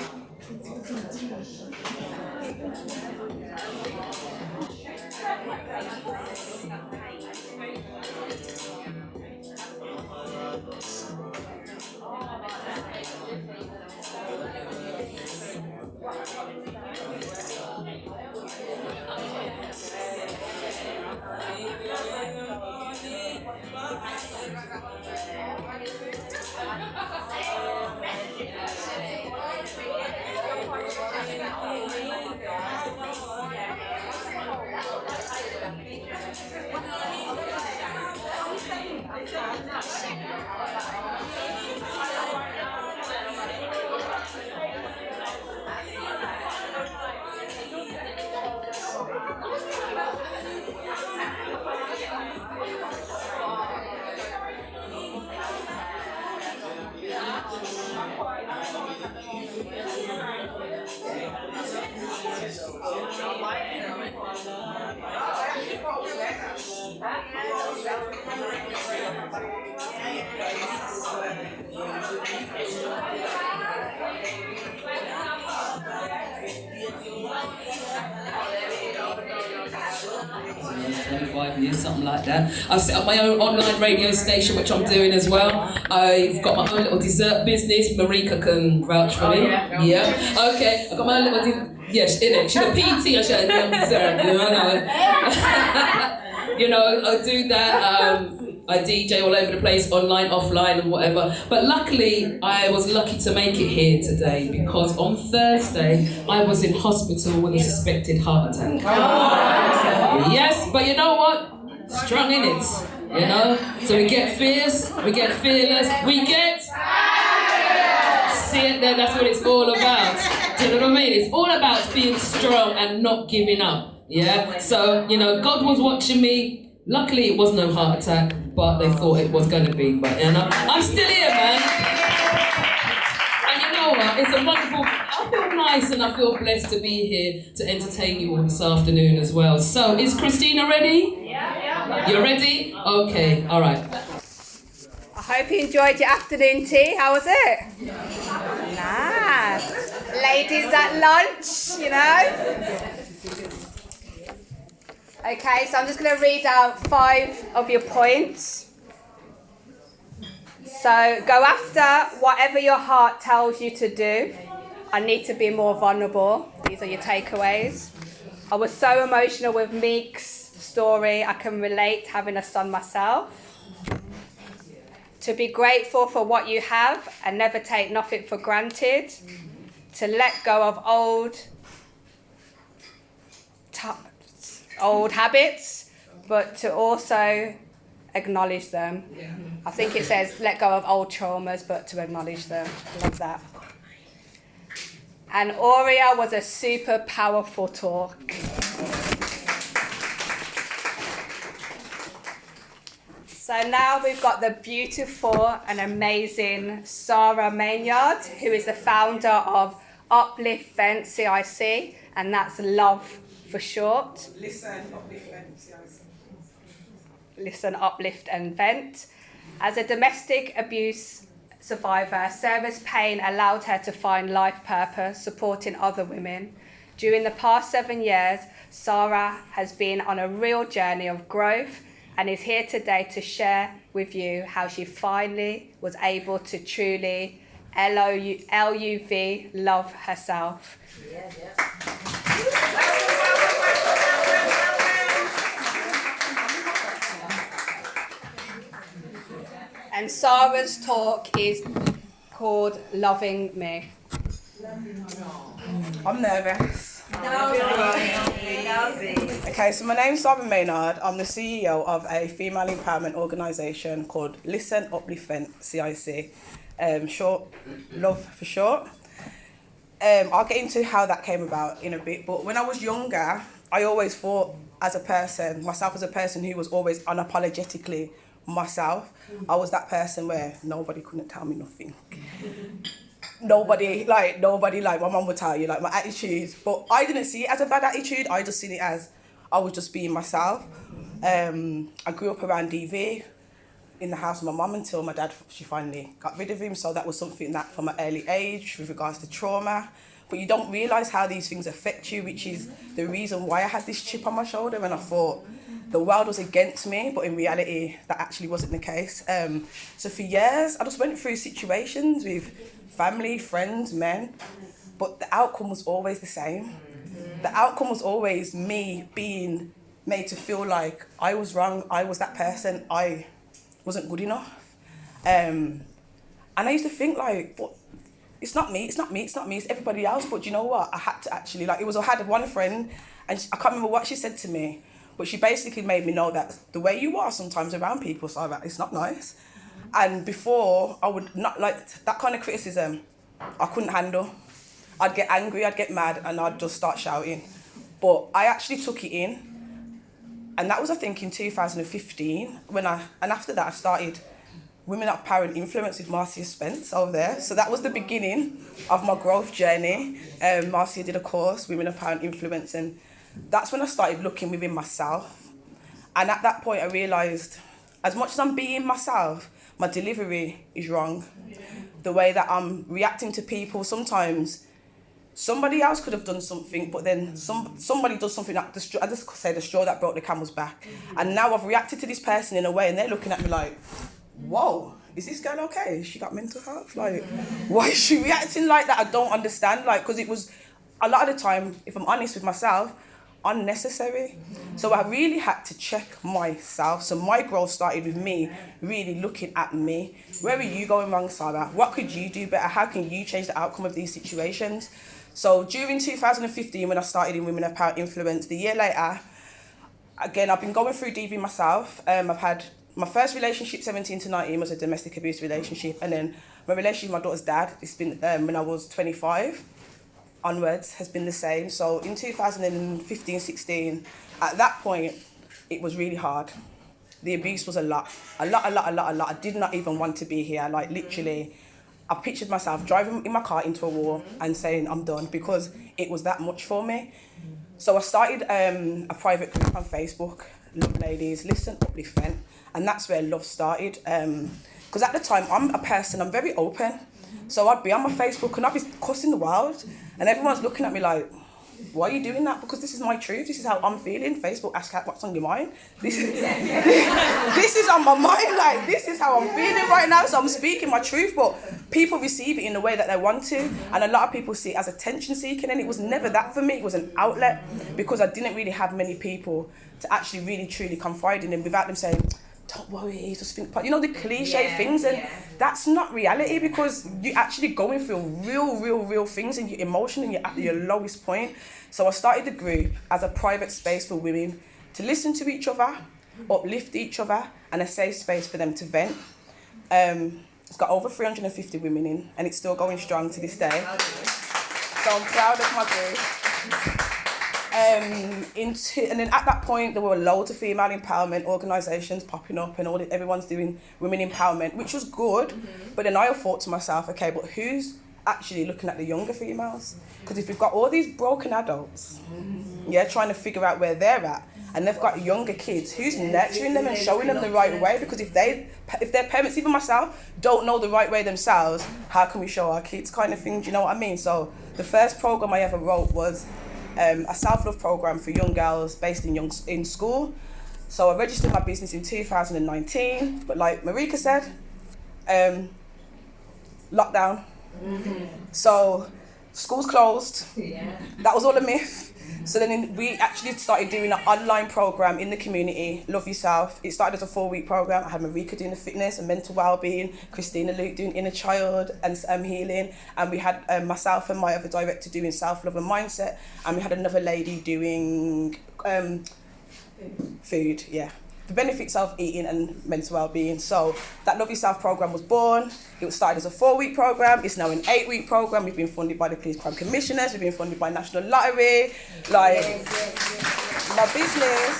25 years, something like that. I set up my own online radio station, which I'm doing as well. I've got my own little dessert business. Marika can vouch for me. Yeah. Okay. I've got my own little yes, innit? She's a PT or she's a damn dessert. You know, I do that. I DJ all over the place, online, offline, and whatever. But luckily, I was lucky to make it here today because on Thursday, I was in hospital with a suspected heart attack. Yes, but you know what? Strong in it, you know? So we get fierce, we get fearless, we get... See it there, that's what it's all about. Do you know what I mean? It's all about being strong and not giving up, yeah? So, you know, God was watching me. Luckily, it was no heart attack, but they thought it was going to be. But you know, I'm still here, man. And you know what? It's a wonderful. I feel nice and I feel blessed to be here to entertain you all this afternoon as well. So, is Christina ready? Yeah. You're ready? Okay. All right. I hope you enjoyed your afternoon tea. How was it? Nice. Ladies at lunch, you know. Okay, so I'm just going to read out 5 of your points. So go after whatever your heart tells you to do. I need to be more vulnerable. These are your takeaways. I was so emotional with Meek's story. I can relate having a son myself. To be grateful for what you have and never take nothing for granted. To let go of old habits, but to also acknowledge them. I think it says let go of old traumas, but to acknowledge them. Love that. And Aurea was a super powerful talk. So now we've got the beautiful and amazing Sarah Maynard, who is the founder of Uplift Vent CIC, and that's love for short. Listen, uplift, vent. Listen, uplift and vent. As a domestic abuse survivor, Sarah's pain allowed her to find life purpose, supporting other women. During the past 7 years, Sarah has been on a real journey of growth and is here today to share with you how she finally was able to truly LUV love herself. And Sarah's talk is called Loving Me. I'm nervous. Okay, so my name's Sarah Maynard. I'm the CEO of a female empowerment organisation called Listen, Uplift, Vent CIC. Short, love for short. I'll get into how that came about in a bit, but when I was younger, I always thought myself as a person who was always unapologetically myself. I was that person where nobody couldn't tell me nothing. Nobody, like my mum would tell you, like my attitude, but I didn't see it as a bad attitude, I just seen it as I was just being myself. I grew up around DV in the house with my mum until my dad, she finally got rid of him, so that was something that from an early age with regards to trauma. But you don't realise how these things affect you, which is the reason why I had this chip on my shoulder and I thought the world was against me, but in reality that actually wasn't the case. So for years I just went through situations with family, friends, men, but the outcome was always the same. The outcome was always me being made to feel like I was wrong, I was that person, I wasn't good enough. And I used to think like, well, it's not me, it's everybody else. But you know what? I had to actually, I had one friend, and I can't remember what she said to me, but she basically made me know that the way you are sometimes around people, so it's not nice. And before, I would not like that kind of criticism, I couldn't handle. I'd get angry, I'd get mad, and I'd just start shouting. But I actually took it in, and that was, I think, in 2015, and after that I started Women of Power and Influence with Marcia Spence over there. So that was the beginning of my growth journey. Marcia did a course, Women of Power and Influence, and that's when I started looking within myself. And at that point I realised, as much as I'm being myself, my delivery is wrong. The way that I'm reacting to people, sometimes somebody else could have done something, but then somebody does something that I just say the straw that broke the camel's back. And now I've reacted to this person in a way, and they're looking at me like, whoa, is this girl okay? She got mental health? Like, why is she reacting like that? I don't understand. Like, because it was, a lot of the time, if I'm honest with myself, unnecessary. So I really had to check myself. So my growth started with me really looking at me. Where are you going wrong, Sarah? What could you do better? How can you change the outcome of these situations? So during 2015, when I started in Women of Power Influence, the year later, again, I've been going through DV myself. I've had my first relationship, 17 to 19, was a domestic abuse relationship. And then my relationship with my daughter's dad, it's been when I was 25. Onwards has been the same. So in 2015-16, at that point, it was really hard. The abuse was a lot. I did not even want to be here. Like, literally, I pictured myself driving in my car into a wall and saying I'm done, because it was that much for me. So I started a private group on Facebook, Love Ladies, Listen, Uplift, Femme, and that's where love started. Because at the time, I'm very open. So I'd be on my Facebook and I'd be cussing the world, and everyone's looking at me like, why are you doing that? Because this is my truth. This is how I'm feeling. Facebook asks what's on your mind. This is on my mind. Like, this is how I'm feeling right now. So I'm speaking my truth, but people receive it in the way that they want to. And a lot of people see it as attention seeking, and it was never that for me. It was an outlet, because I didn't really have many people to actually really truly confide in them without them saying, don't worry, just think, you know, the cliche things, and that's not reality, because you're actually going through real things, and you're emotional and you're at your lowest point. So I started the group as a private space for women to listen to each other, uplift each other, and a safe space for them to vent. It's got over 350 women in, and it's still going strong to this day. So I'm proud of my group. And then at that point, there were loads of female empowerment organisations popping up, and everyone's doing women empowerment, which was good. But then I thought to myself, okay, but who's actually looking at the younger females? Because if we've got all these broken adults, trying to figure out where they're at, and they've got younger kids, who's nurturing them and showing them the right way? Because if their parents, even myself, don't know the right way themselves, how can we show our kids, kind of thing? Do you know what I mean? So the first programme I ever wrote was a self-love programme for young girls based in school. So I registered my business in 2019, but like Marika said, lockdown. So schools closed. That was all a myth. So then we actually started doing an online programme in the community, Love Yourself. It started as a 4-week programme. I had Marika doing the fitness and mental wellbeing, Christina Luke doing inner child and healing, and we had myself and my other director doing self-love and mindset, and we had another lady doing food, the benefits of eating and mental well-being. So that Love Yourself programme was born. It was started as a 4-week programme. It's now an 8-week programme. We've been funded by the Police Crime Commissioners. We've been funded by National Lottery. My business,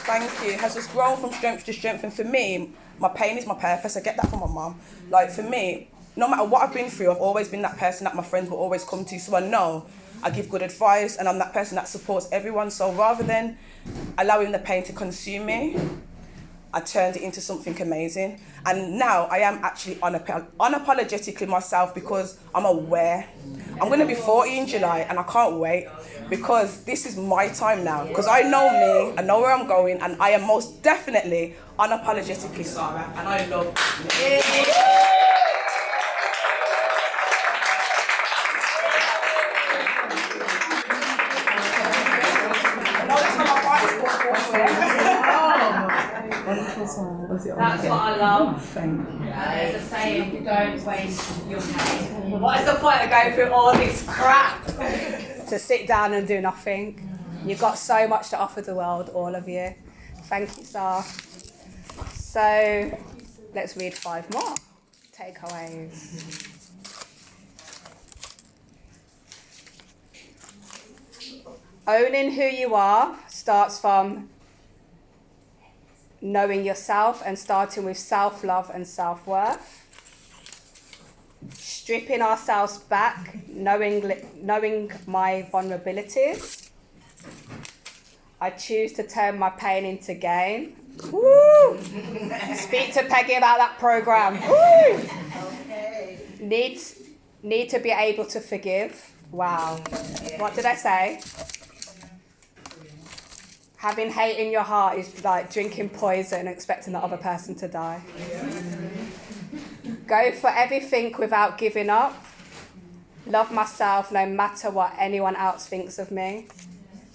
thank you, has just grown from strength to strength. And for me, my pain is my purpose. I get that from my mum. Like, for me, no matter what I've been through, I've always been that person that my friends will always come to. So I know I give good advice, and I'm that person that supports everyone. So rather than allowing the pain to consume me, I turned it into something amazing. And now I am actually unapologetically myself, because I'm aware. I'm going to be 40 in July, and I can't wait, because this is my time now. Because I know me, I know where I'm going, and I am most definitely unapologetically Sarah, and I love me. That's what I love. There's a saying, you don't waste your pain. What is the point of going through all this crap to sit down and do nothing? You've got so much to offer the world, all of you. Thank you, Sarah. So let's read 5 more takeaways. Owning who you are starts from knowing yourself and starting with self-love and self-worth. Stripping ourselves back, knowing my vulnerabilities. I choose to turn my pain into gain. Woo! Speak to Peggy about that programme. Woo! Need to be able to forgive. Wow. What did I say? Having hate in your heart is like drinking poison and expecting the other person to die. Go for everything without giving up. Love myself no matter what anyone else thinks of me.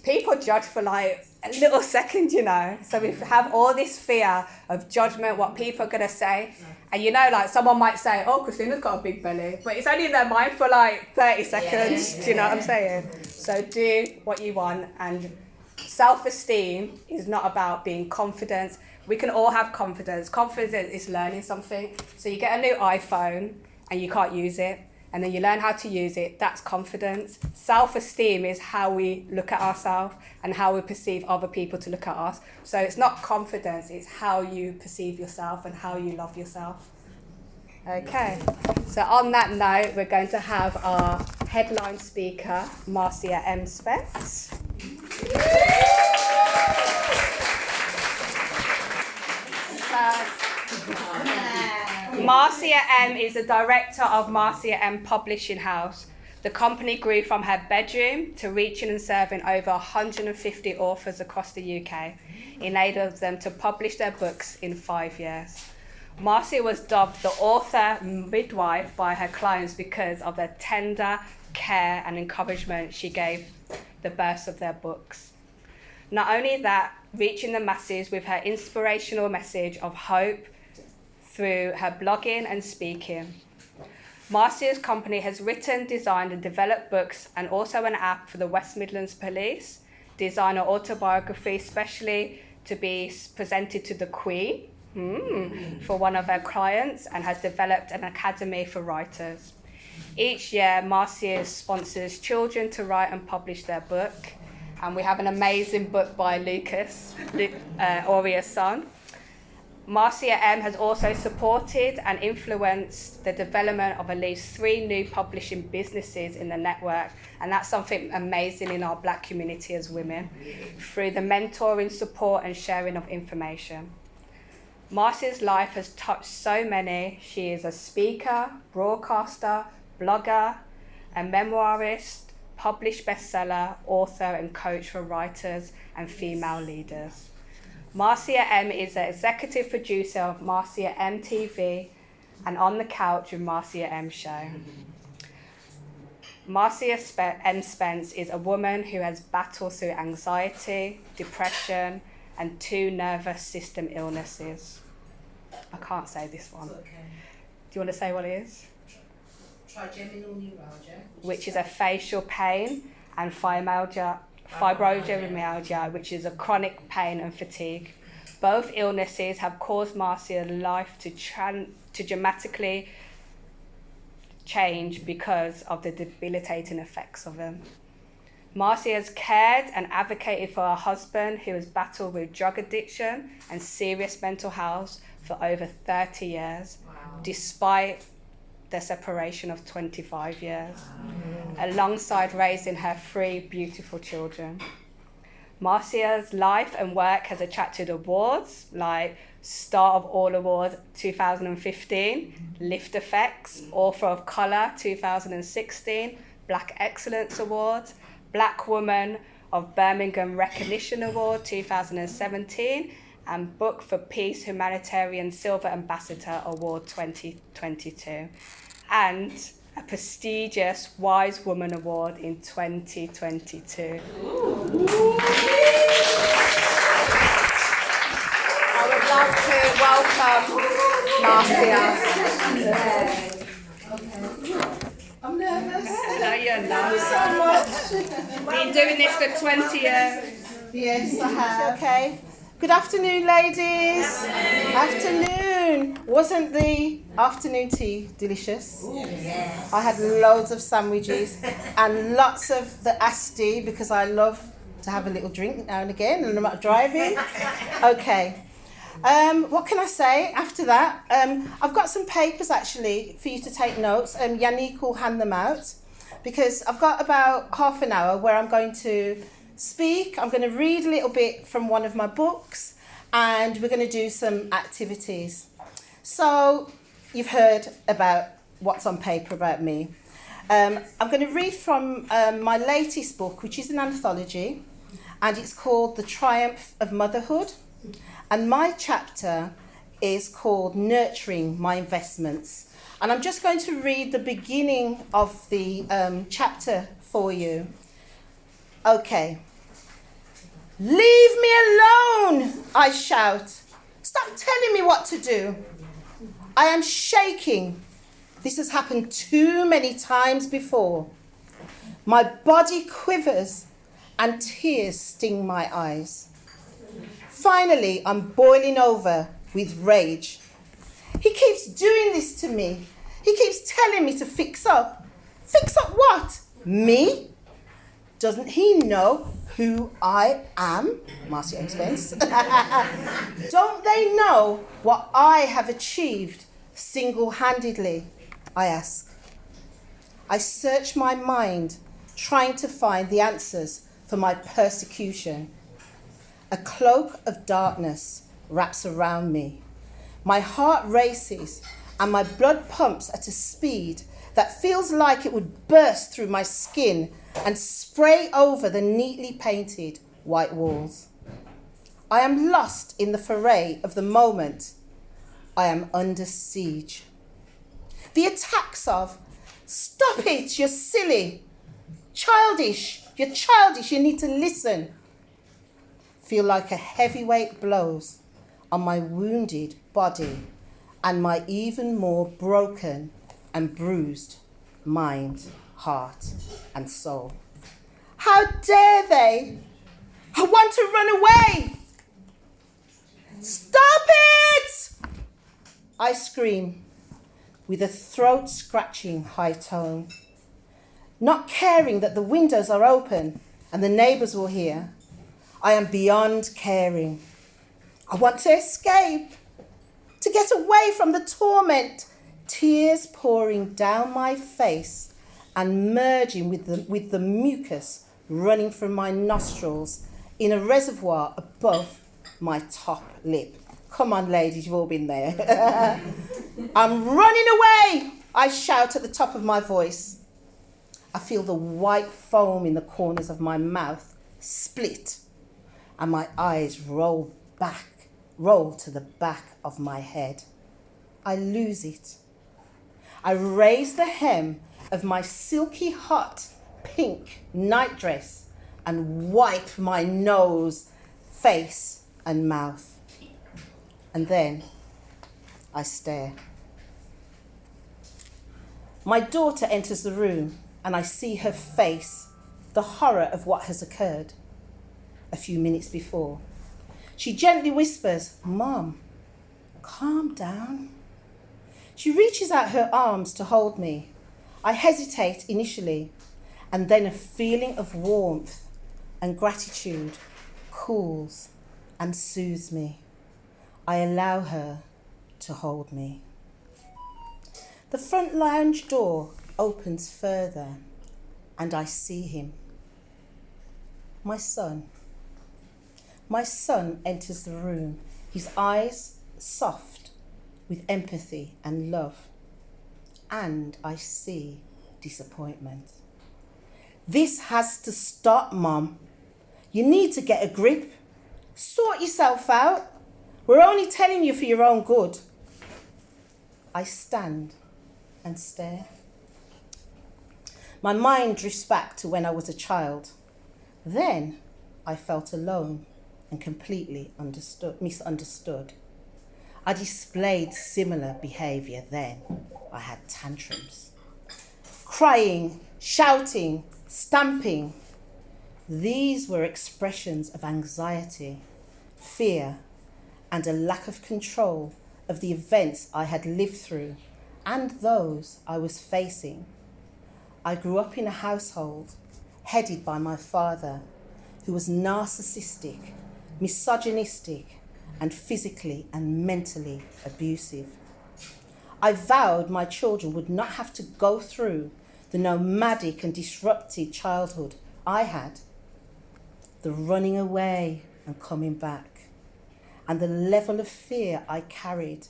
People judge for like a little second, you know. So we have all this fear of judgment, what people are going to say. And you know, like someone might say, oh, Christina's got a big belly. But it's only in their mind for like 30 seconds. Do you know what I'm saying? So do what you want. And self-esteem is not about being confident. We can all have confidence. Confidence is learning something. So you get a new iPhone and you can't use it. And then you learn how to use it. That's confidence. Self-esteem is how we look at ourselves and how we perceive other people to look at us. So it's not confidence, it's how you perceive yourself and how you love yourself. Okay, so on that note, we're going to have our headline speaker, Marcia M. Spence. Marcia M. is the director of Marcia M. Publishing House. The company grew from her bedroom to reaching and serving over 150 authors across the UK, enables them to publish their books in 5 years. Marcia was dubbed the author midwife by her clients because of the tender care and encouragement she gave the births of their books. Not only that, reaching the masses with her inspirational message of hope through her blogging and speaking. Marcia's company has written, designed and developed books and also an app for the West Midlands Police, designed an autobiography specially to be presented to the Queen for one of her clients, and has developed an academy for writers. Each year, Marcia sponsors children to write and publish their book, and we have an amazing book by Lucas, Oria's son. Marcia M. has also supported and influenced the development of at least 3 new publishing businesses in the network, and that's something amazing in our Black community as women, through the mentoring, support and sharing of information. Marcia's life has touched so many. She is a speaker, broadcaster, blogger, a memoirist, published bestseller, author and coach for writers and female leaders. Marcia M. is the executive producer of Marcia M TV and On the Couch with Marcia M Show. Marcia M. Spence is a woman who has battled through anxiety, depression, and 2 nervous system illnesses. I can't say this one. Okay. Do you want to say what it is? Trigeminal neuralgia. Which is a facial pain, and fibromyalgia, which is a chronic pain and fatigue. Both illnesses have caused Marcia's life to dramatically change because of the debilitating effects of them. Marcia has cared and advocated for her husband, who has battled with drug addiction and serious mental health for over 30 years, despite their separation of 25 years, alongside raising her 3 beautiful children. Marcia's life and work has attracted awards like Star of All Awards 2015, Lift Effects, Author of Colour 2016, Black Excellence Awards, Black Woman of Birmingham Recognition Award 2017, and Book for Peace Humanitarian Silver Ambassador Award 2022, and a prestigious Wise Woman Award in 2022. I would love to welcome Marcia. I'm nervous. No, you're not. So much. Been doing this for 20 years. Yes, I have. Okay. Good afternoon, ladies. Afternoon. Wasn't the afternoon tea delicious? Yes. I had loads of sandwiches and lots of the asti because I love to have a little drink now and again and I'm not driving. Okay. What can I say after that? I've got some papers actually for you to take notes. Yannick will hand them out because I've got about half an hour where I'm going to speak. I'm going to read a little bit from one of my books and we're going to do some activities. So you've heard about what's on paper about me. I'm going to read from my latest book, which is an anthology, and it's called The Triumph of Motherhood. And my chapter is called Nurturing My Investments. And I'm just going to read the beginning of the chapter for you. Okay. Leave me alone, I shout. Stop telling me what to do. I am shaking. This has happened too many times before. My body quivers and tears sting my eyes. Finally, I'm boiling over with rage. He keeps doing this to me. He keeps telling me to fix up. Fix up what? Me? Doesn't he know who I am? Marcy M. Spence. Don't they know what I have achieved single-handedly? I ask. I search my mind, trying to find the answers for my persecution. A cloak of darkness wraps around me. My heart races and my blood pumps at a speed that feels like it would burst through my skin and spray over the neatly painted white walls. I am lost in the foray of the moment. I am under siege. The attacks of, stop it, you're silly, childish, you're childish, you need to listen, feel like a heavyweight blows on my wounded body and my even more broken and bruised mind, heart, and soul. How dare they? I want to run away. Stop it! I scream with a throat-scratching high tone, not caring that the windows are open and the neighbours will hear. I am beyond caring. I want to escape, to get away from the torment, tears pouring down my face and merging with the mucus running from my nostrils in a reservoir above my top lip. Come on, ladies, you've all been there. I'm running away, I shout at the top of my voice. I feel the white foam in the corners of my mouth split and my eyes roll to the back of my head. I lose it. I raise the hem of my silky hot pink nightdress and wipe my nose, face and mouth. And then I stare. My daughter enters the room and I see her face, the horror of what has occurred a few minutes before. She gently whispers, "Mom, calm down." She reaches out her arms to hold me. I hesitate initially, and then a feeling of warmth and gratitude cools and soothes me. I allow her to hold me. The front lounge door opens further, and I see him. My son. My son enters the room, his eyes soft with empathy and love. And I see disappointment. This has to stop, Mum. You need to get a grip. Sort yourself out. We're only telling you for your own good. I stand and stare. My mind drifts back to when I was a child. Then I felt alone and completely misunderstood. I displayed similar behaviour then. I had tantrums. Crying, shouting, stamping. These were expressions of anxiety, fear, and a lack of control of the events I had lived through and those I was facing. I grew up in a household headed by my father, who was narcissistic, misogynistic, and physically and mentally abusive. I vowed my children would not have to go through the nomadic and disrupted childhood I had, the running away and coming back, and the level of fear I carried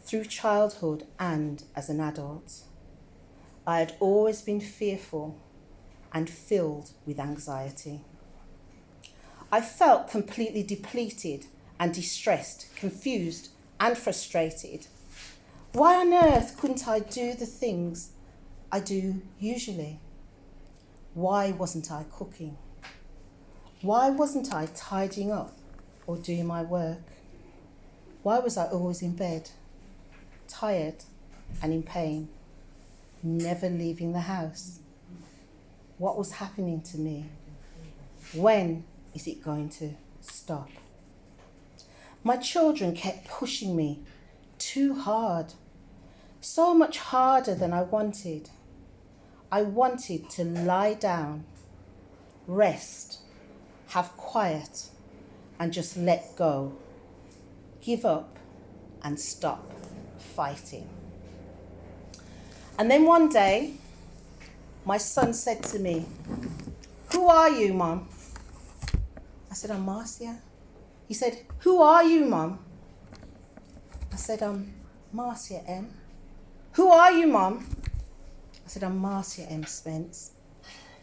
through childhood and as an adult. I had always been fearful and filled with anxiety. I felt completely depleted and distressed, confused and frustrated. Why on earth couldn't I do the things I do usually? Why wasn't I cooking? Why wasn't I tidying up or doing my work? Why was I always in bed, tired and in pain, never leaving the house? What was happening to me? When is it going to stop? My children kept pushing me too hard, so much harder than I wanted. I wanted to lie down, rest, have quiet, and just let go, give up, and stop fighting. And then one day, my son said to me, "Who are you, Mum?" I said, "I'm Marcia." He said, "Who are you, Mum?" I said, "I'm Marcia M." "Who are you, Mum?" I said, "I'm Marcia M. Spence."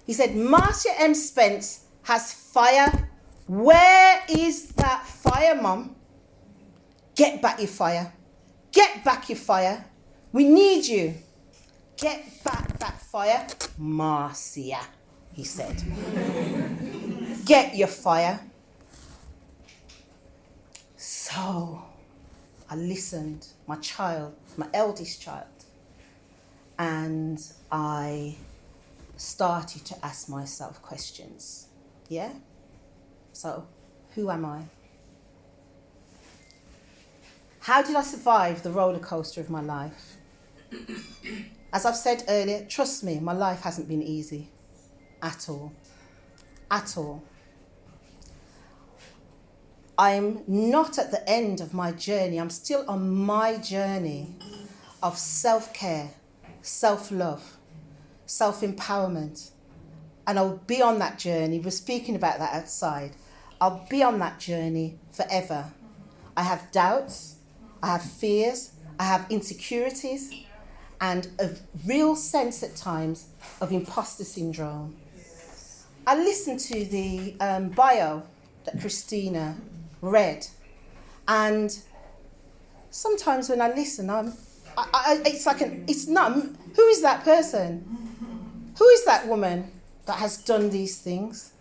He said, "Marcia M. Spence has fire. Where is that fire, Mum? Get back your fire. Get back your fire. We need you. Get back that fire, Marcia," he said. "Get your fire." So I listened, my eldest child, and I started to ask myself questions. Yeah? So, who am I? How did I survive the roller coaster of my life? As I've said earlier, trust me, my life hasn't been easy at all. At all. I'm not at the end of my journey. I'm still on my journey of self-care, self-love, self-empowerment. And I'll be on that journey. We're speaking about that outside. I'll be on that journey forever. I have doubts, I have fears, I have insecurities, and a real sense at times of imposter syndrome. I listened to the bio that Christina read, and sometimes when I listen, who is that person? Who is that woman that has done these things?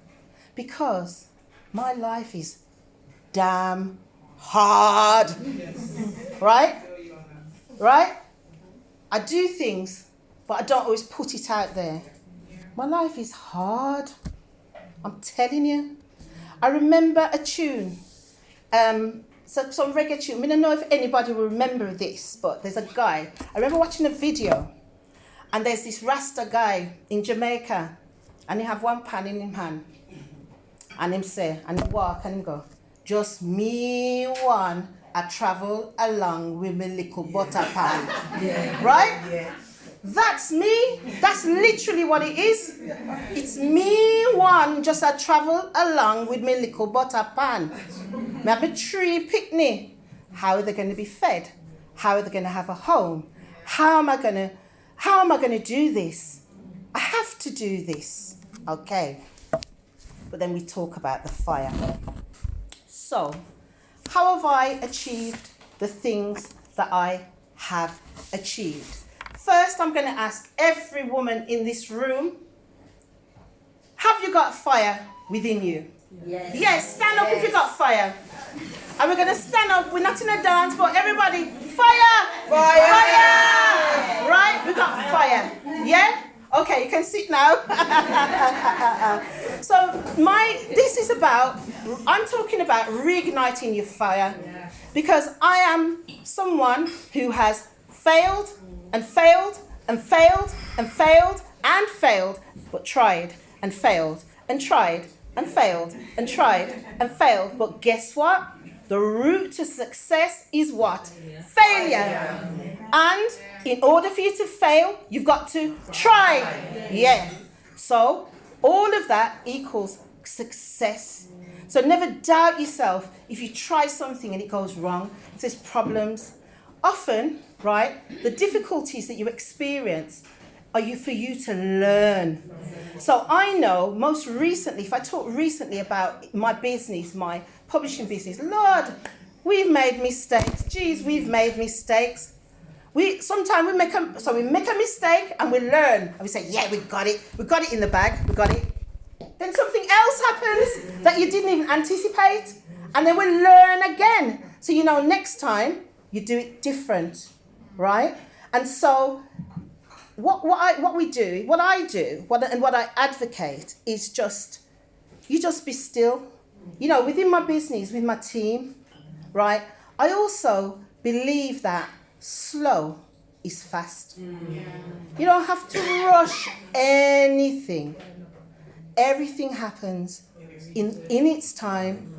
Because my life is damn hard, right? I do things, but I don't always put it out there. My life is hard, I'm telling you. I remember a tune, some reggae tune. I don't know if anybody will remember this, but there's a guy. I remember watching a video, and there's this Rasta guy in Jamaica, and he have one pan in his hand, and him say, and he walk, and him go, "Just me one, I travel along with my little butter pan." Yeah. Right? Yeah. That's me. That's literally what it is. It's me one, just I travel along with my little butter pan. I have a tree picnic. How are they going to be fed? How are they going to have a home? How am I going to do this? I have to do this. Okay. But then we talk about the fire. So, how have I achieved the things that I have achieved? First, I'm going to ask every woman in this room, have you got fire within you? Yes. Yes, stand up if you got fire. And we're going to stand up. We're not in a dance, but everybody, fire! Fire! Fire! Right? We got fire. Yeah? Okay, you can sit now. So I'm talking about reigniting your fire, because I am someone who has failed and failed and failed and failed and failed, but tried and failed and tried and failed and tried and failed. But guess what? The route to success is what? Failure. And in order for you to fail, you've got to try. Yeah. So all of that equals success. So never doubt yourself if you try something and it goes wrong, if there's problems. Often, right, the difficulties that you experience are you for you to learn. So I know most recently, if I talk recently about my business, my publishing business, Lord, we've made mistakes. Geez, we've made mistakes. Sometimes we make a mistake and we learn. And we say, yeah, we got it. We got it in the bag. We got it. Then something else happens that you didn't even anticipate. And then we learn again. So, you know, next time you do it different, right? And so what I advocate is you just be still. You know, within my business, with my team, right? I also believe that slow is fast. You don't have to rush anything. Everything happens in its time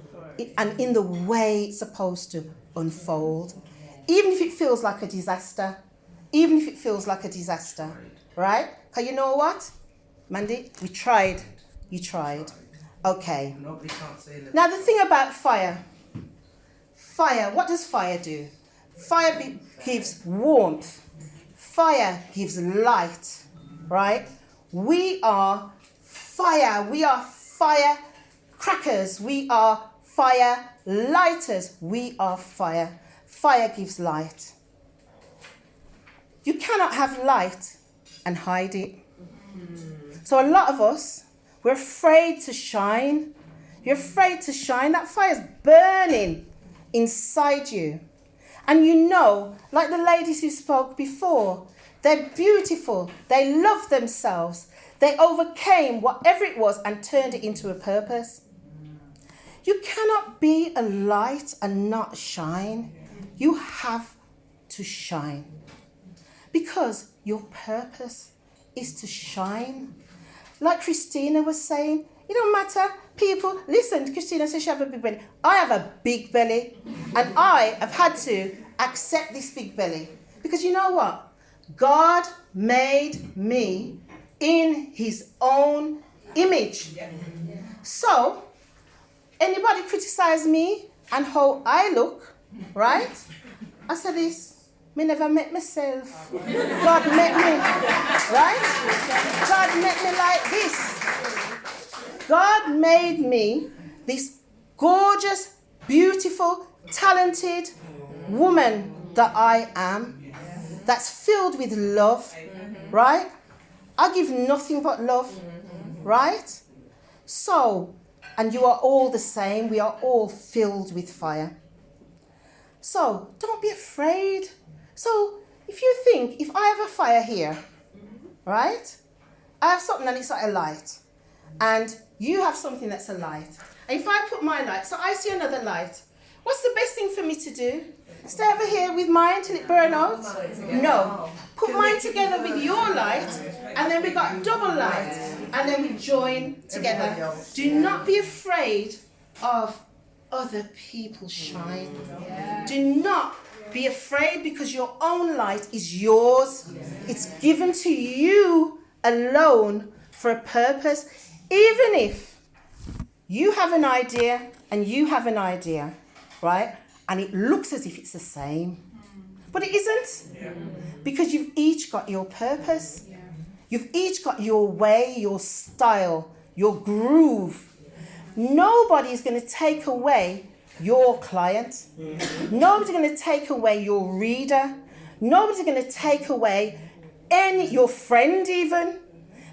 and in the way it's supposed to unfold. Even if it feels like a disaster. Right? Because you know what? Mandy, we tried. You tried. Okay. Nobody can't say that. Now the thing about fire. Fire, what does fire do? Fire gives warmth. Fire gives light. Right? We are fire. We are fire crackers. We are fire lighters. We are fire. Fire gives light. You cannot have light and hide it. So a lot of us, we're afraid to shine. You're afraid to shine. That fire's burning inside you. And you know, like the ladies who spoke before, they're beautiful. They love themselves. They overcame whatever it was and turned it into a purpose. You cannot be a light and not shine. You have to shine. Because your purpose is to shine. Like Christina was saying, it don't matter. People, listen, Christina says she has a big belly. I have a big belly. And I have had to accept this big belly. Because you know what? God made me in his own image. So, anybody criticize me and how I look, right? I said this. Me never met myself. God met me, right? God met me like this. God made me this gorgeous, beautiful, talented woman that I am, that's filled with love, right? I give nothing but love, right? So, and you are all the same. We are all filled with fire. So, don't be afraid. So, if you think, if I have a fire here, right? I have something and it's like a light. And you have something that's a light. And if I put my light, so I see another light, what's the best thing for me to do? Stay over here with mine till it burns out? No. Put mine together with your light, and then we got double light, and then we join together. Do not be afraid of other people's shine. Do not be afraid, because your own light is yours. It's given to you alone for a purpose. Even if you have an idea and you have an idea, right? And it looks as if it's the same. But it isn't. Because you've each got your purpose. You've each got your way, your style, your groove. Nobody's going to take away your client. Nobody's going to take away your reader. Nobody's going to take away your friend even.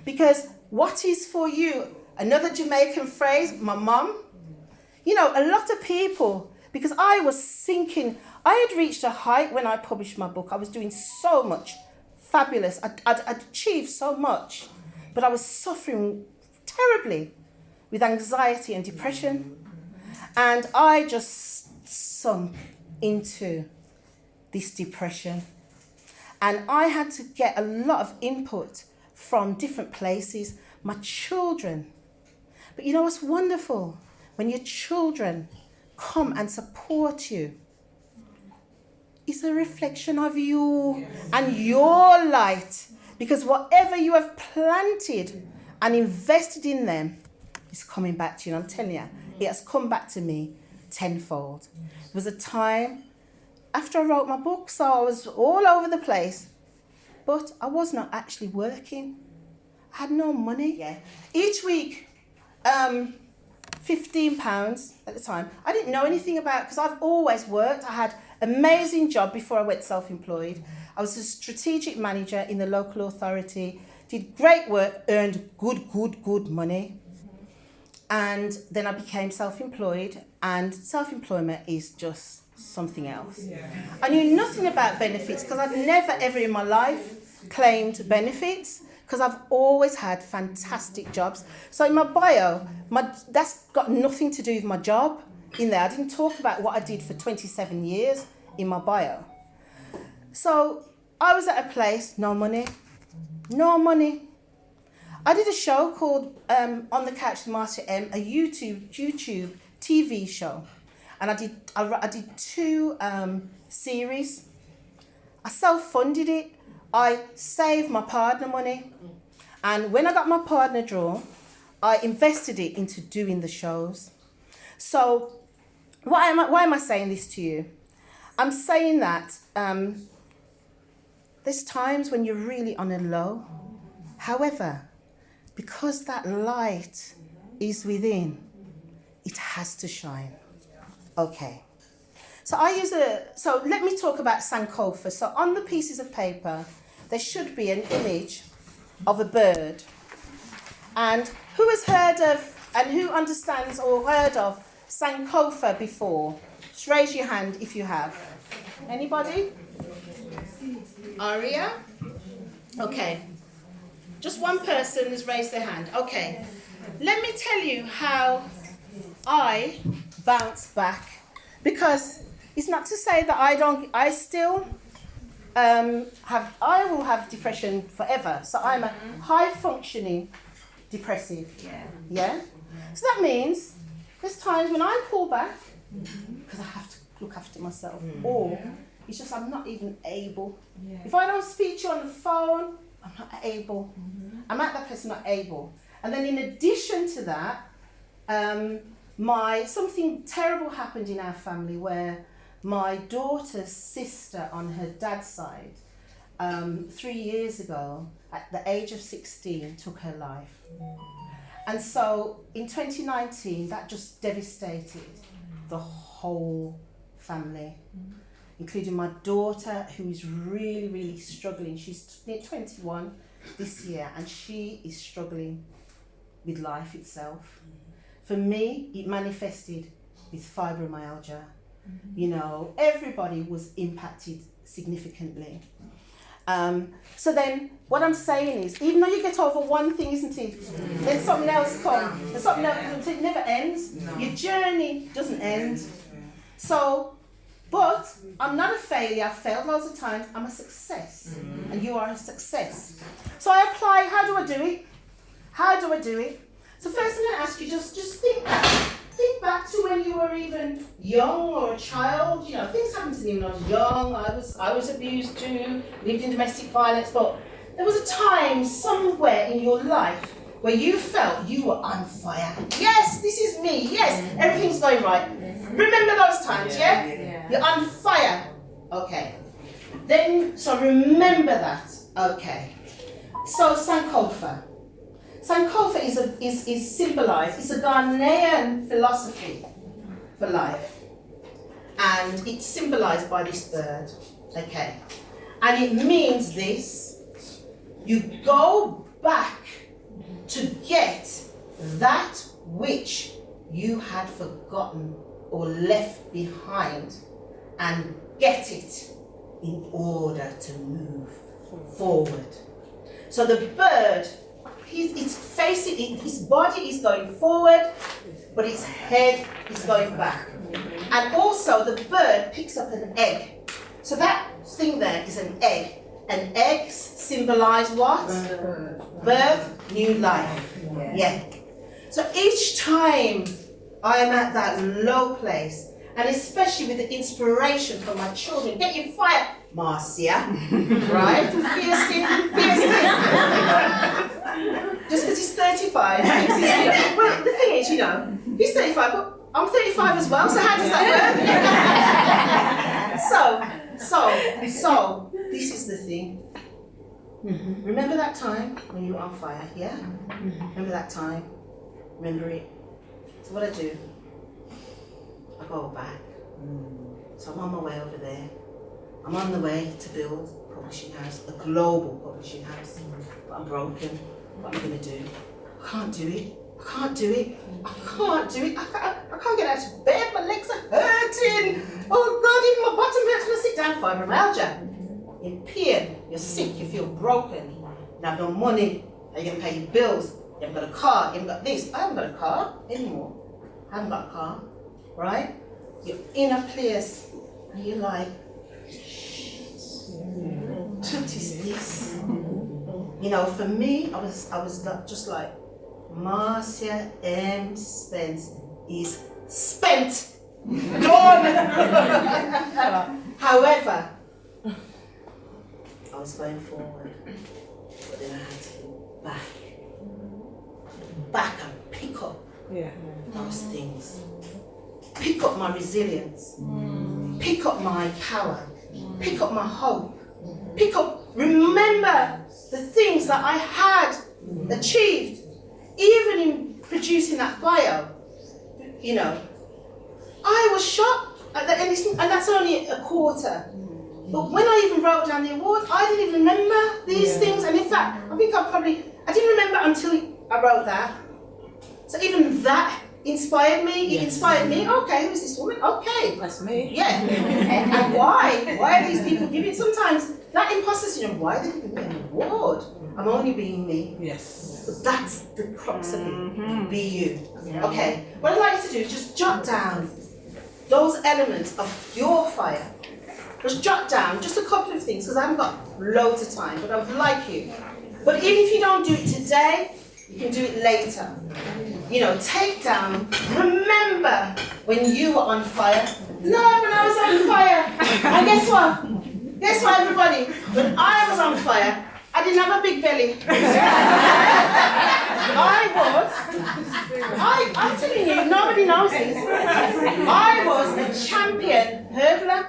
Because what is for you? Another Jamaican phrase, my mum. You know, a lot of people, because I was thinking, I had reached a height when I published my book. I was doing so much fabulous. I'd achieved so much. But I was suffering terribly with anxiety and depression. And I just sunk into this depression. And I had to get a lot of input from different places, my children. But you know what's wonderful? When your children come and support you, it's a reflection of you and your light. Because whatever you have planted and invested in them is coming back to you. And I'm telling you, it has come back to me tenfold. There was a time after I wrote my book, so I was all over the place. but I was not actually working. I had no money. Each week, £15 at the time. I didn't know anything about it because I've always worked. I had an amazing job before I went self-employed. I was a strategic manager in the local authority, did great work, earned good money. And then I became self-employed, and self-employment is just something else. I knew nothing about benefits because I've never ever in my life claimed benefits because I've always had fantastic jobs. So in my bio, that's got nothing to do with my job in there. I didn't talk about what I did for 27 years in my bio. So I was at a place, no money. I did a show called On the Couch with Master M, a YouTube TV show. And I did 2 series. I self-funded it. I saved my partner money. And when I got my partner draw, I invested it into doing the shows. So why am I saying this to you? I'm saying that there's times when you're really on a low. However, because that light is within, it has to shine. Okay. So let me talk about Sankofa. So on the pieces of paper, there should be an image of a bird. And who has heard of, and who understands or heard of Sankofa before? Just raise your hand if you have. Anybody? Aria? Okay. Just one person has raised their hand. Okay. Let me tell you how I bounce back. Because it's not to say that I will have depression forever. So I'm a high functioning depressive. Yeah? So that means there's times when I pull back because I have to look after myself. Or it's just I'm not even able. If I don't speak to you on the phone, I'm not able. I'm at that place, not able. And then in addition to that, something terrible happened in our family where my daughter's sister on her dad's side, 3 years ago, at the age of 16, took her life. And so in 2019, that just devastated the whole family, including my daughter, who is really, really struggling. She's 21 this year, and she is struggling with life itself. For me, it manifested with fibromyalgia. You know, everybody was impacted significantly. So then, what I'm saying is, even though you get over one thing, isn't it? Then something else comes. Then something else, it never ends. Your journey doesn't end. So, but I'm not a failure. I've failed loads of times. I'm a success. And you are a success. So I apply. How do I do it? So first I'm going to ask you, just think back to when you were even young or a child. You know, things happened to me when I was young. I was abused too, lived in domestic violence, but there was a time somewhere in your life where you felt you were on fire. Yes, this is me. Yes, everything's going right. Remember those times, yeah? You're on fire. Okay. Then, so remember that. Okay. So Sankofa. Sankofa is symbolized, it's a Ghanaian philosophy for life. And it's symbolized by this bird. Okay. And it means this: you go back to get that which you had forgotten or left behind, and get it in order to move forward. So the bird, it's facing, his body is going forward, but his head is going back. And also the bird picks up an egg. So that thing there is an egg. And eggs symbolize what? Birth, new life. Yeah. So each time I am at that low place, and especially with the inspiration from my children, get your fire, Marcia, right? Fiercely. Just because he's 35. Well, the thing is, you know, he's 35, but I'm 35 as well, so how does that work? So, this is the thing. Remember that time when you were on fire, yeah? Remember that time? Remember it? So what I do, I go back. So I'm on my way over there. I'm on the way to build a publishing house, a global publishing house. But I'm broken. What am I going to do? I can't do it. I can't do it. I can't do it. I can't get out of bed. My legs are hurting. Oh God, even my bottom hurts when I sit down. Fibromyalgia. In pain. You're sick. You feel broken. You have no money. Are you going to pay your bills? You haven't got a car. You haven't got this. I haven't got a car anymore. I haven't got a car. Right? You're in a place and you're like, what is this? You know, for me, I was just like, Marcia M. Spence is spent. Gone. However, I was going forward, but then I had to go back and pick up those things. Pick up my resilience, pick up my power, pick up my hope, remember the things that I had achieved, even in producing that bio. You know, I was shocked, and that's only a quarter. But when I even wrote down the award, I didn't even remember these things, and in fact, I didn't remember until I wrote that. So even that inspired me. It inspired me. Okay, who's this woman? Okay, That's me. yeah. And why? Why are these people giving? Sometimes that imposter syndrome. Why are they giving me an award? I'm only being me. Yes. But that's the crux of it. Be you. Okay. What I'd like you to do is just jot down those elements of your fire. Just jot down just a couple of things, because I haven't got loads of time, but I would like you. But even if you don't do it today, you can do it later. You know, take down, remember when you were on fire. No, when I was on fire. And guess what? Guess what, everybody? When I was on fire, I didn't have a big belly. I'm telling you, nobody knows this. I was a champion hurdler.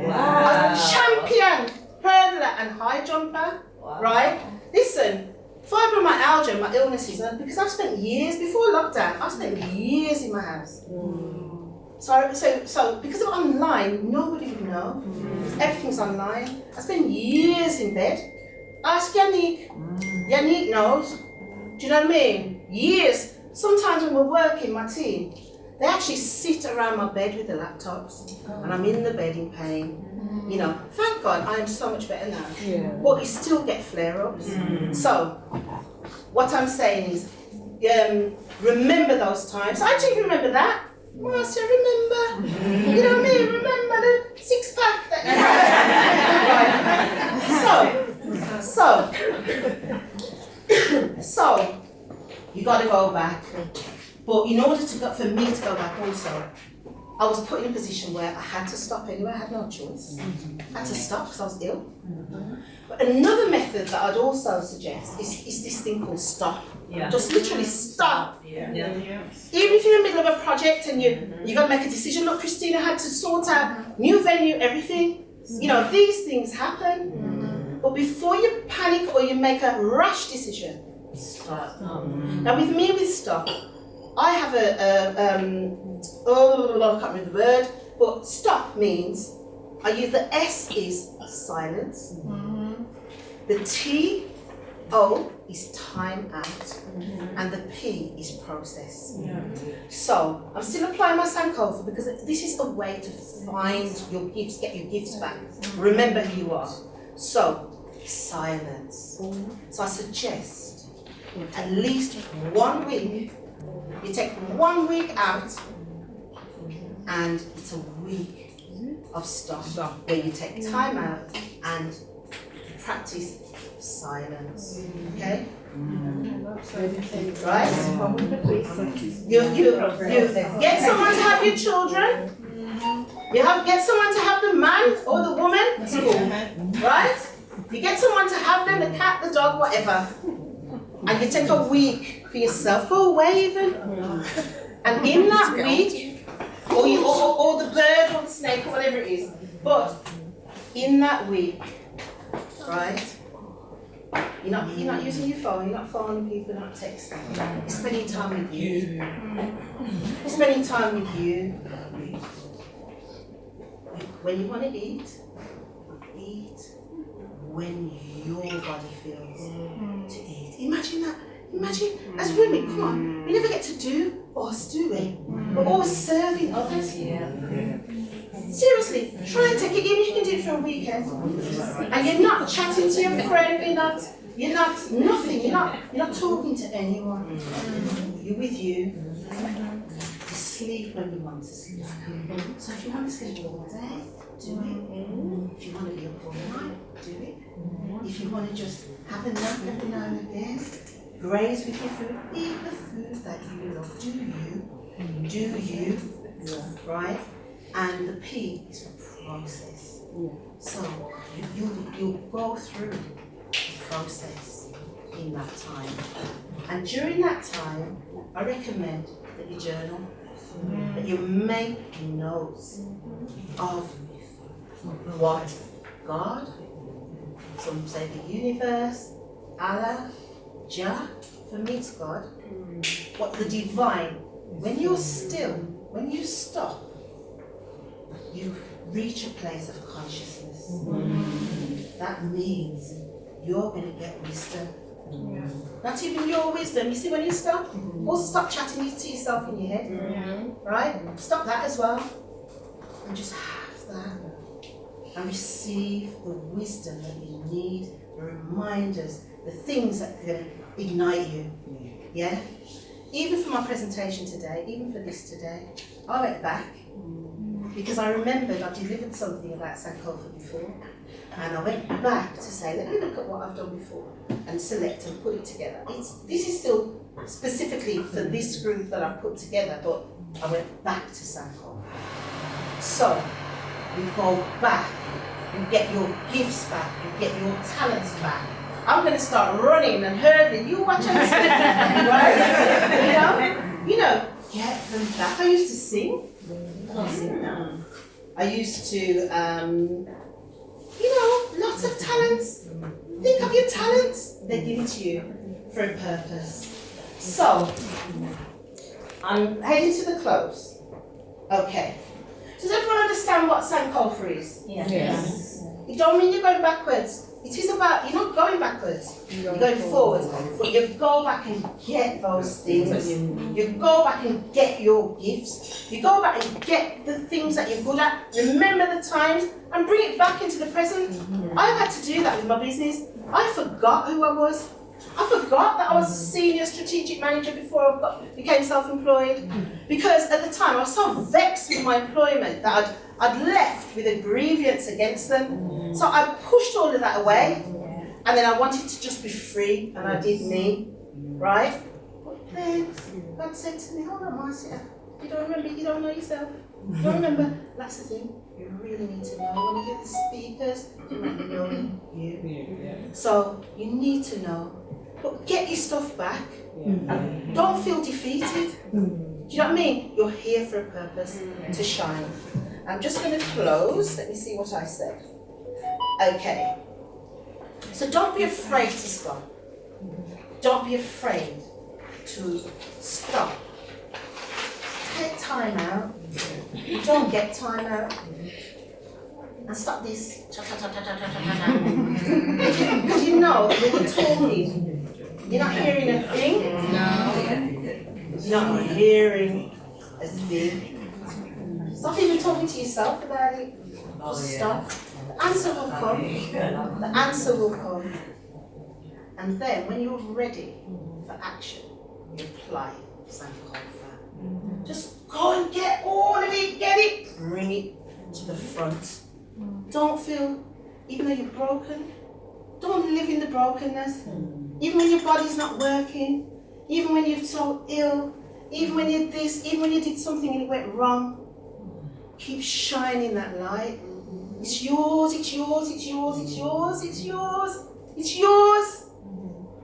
A champion hurdler and high jumper, right? Listen, fibromyalgia, my illnesses, because I've spent years, before lockdown, I've spent years in my house. So because of online, nobody would know. Everything's online. I spent years in bed. Ask Yannick. Yannick knows. Do you know what I mean? Years. Sometimes when we're working, my team, they actually sit around my bed with the laptops, and I'm in the bed in pain. You know, thank God I am so much better now. But you still get flare-ups. So, what I'm saying is, remember those times. I actually remember that. Marcia, remember? You know what I mean? Remember the six-pack that you had? So, you got to go back. But in order for me to go back also, I was put in a position where I had to stop anyway. I had no choice. I had to stop because I was ill. But another method that I'd also suggest is this thing called stop. Just literally stop. Even if you're in the middle of a project and you got to make a decision. Look, Christina had to sort out new venue, everything. You know, these things happen. But before you panic or you make a rash decision, stop. Now with me with stop, I have I can't remember the word, but stop means, I use the S is silence, the T-O is time out, and the P is process. So, I'm still applying my Sankofa because this is a way to find your gifts, get your gifts back, remember who you are. So, silence. So I suggest at least 1 week, you take 1 week out, and it's a week of stop where you take time out and practice silence. Okay? Right? You get someone to have your children. Get someone to have the man or the woman at school. Right? You get someone to have them, the cat, the dog, whatever. And you take a week for yourself. Go away even. And in that week, or the bird or the snake or whatever it is, but in that week, right, You're not using your phone, you're not phoning people, you're not texting. You're spending time with you. You're spending time with you. When you want to eat when your body feels to eat. Imagine that. Imagine, as women, come on, we never get to do us, do we? We're always serving others. Seriously, try and take it, even if you can do it for a weekend. And you're not chatting to your friend, you're not nothing, you're not talking to anyone. You're with you. You sleep when you want to sleep. So if you want to sleep all day, do it. If you want to be up all night, do it. If you want to just have a nap every now and again, graze with your food, eat the food that you love. Do you, right? And the P is for process. So you'll go through the process in that time. And during that time, I recommend that you journal, that you make notes of what God, some say the universe, Allah, Jah, for me it's God, what the divine, when you're still, when you stop, you reach a place of consciousness. That means you're going to get wisdom. Not even your wisdom. You see, when you stop, also stop chatting to yourself in your head, right? Stop that as well, and just have that, and receive the wisdom that you need, the reminders, the things that are going to ignite you. Yeah. Even for my presentation today, even for this today, I went back because I remembered I delivered something about Sankofa before, and I went back to say, let me look at what I've done before and select and put it together. This is still specifically for this group that I've put together, but I went back to Sankofa. So you go back, you get your gifts back, you get your talents back. I'm going to start running and hurdling. You watch and see, right? You know, get them back. I used to sing. I don't sing now. I used to, lots of talents. Think of your talents. They're given to you for a purpose. So, I'm heading to the close. Okay. Does everyone understand what Sankofa is? Yes. It don't mean you're going backwards. It is about, you're not going backwards, you're going forwards. But you go back and get those things. You go back and get your gifts. You go back and get the things that you're good at. Remember the times and bring it back into the present. I've had to do that with my business. I forgot who I was. I forgot that I was a senior strategic manager before I became self-employed. Because at the time I was so vexed with my employment that I'd left with a grievance against them. So I pushed all of that away, and then I wanted to just be free, and I did me, right? But then God said to me, hold on, Marcia, you don't remember, you don't know yourself. You don't remember, that's the thing, you really need to know. When you get the speakers, you might be knowing you. So you need to know, but get your stuff back. Don't feel defeated. Do you know what I mean? You're here for a purpose, to shine. I'm just going to close. Let me see what I said. Okay. So don't be afraid to stop. Don't be afraid to stop. Take time out. You don't get time out. And stop this. Because you know, when you told me, you're not hearing a thing. No. You're not hearing a thing. Stop even talking to yourself about it. Just stop. The answer will come. The answer will come. And then when you're ready for action, you apply Sankofa. Just go and get all of it, get it, bring it to the front. Don't feel, even though you're broken, don't live in the brokenness. Even when your body's not working, even when you're so ill, even when you this, even when you did something and it went wrong, keep shining that light. It's yours, it's yours, it's yours, it's yours, it's yours, it's yours,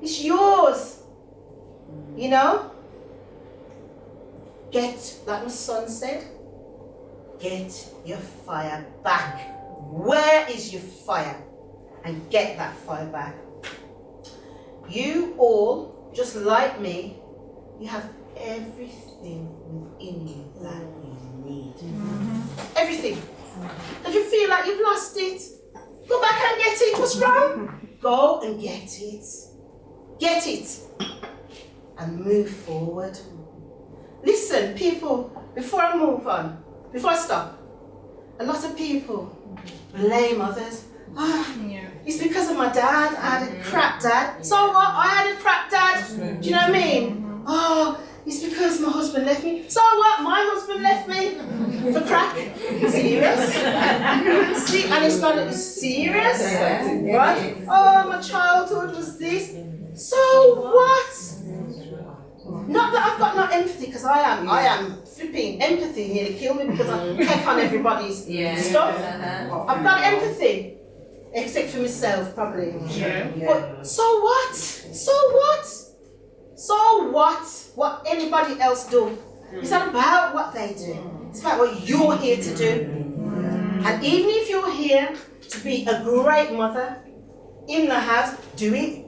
it's yours. You know? Get, like my son said, get your fire back. Where is your fire? And get that fire back. you all, just like me, you have everything within you that you need. Everything. If you feel like you've lost it, go back and get it. What's wrong? Go and get it. Get it. And move forward. Listen, people, before I move on, before I stop, a lot of people blame others. It's because of my dad. I had a crap dad. So what? I had a crap dad. Do you know what I mean? Oh, it's because my husband left me. So what? My husband left me for crack. Serious? See, and it's not serious, right? Oh, my childhood was this. So what? Not that I've got no empathy, because I am flipping empathy nearly killed me because I take on everybody's stuff. I've got empathy, except for myself, probably. But so what? So what? So what? What anybody else do? It's not about what they do. It's about what you're here to do. And even if you're here to be a great mother in the house, do it.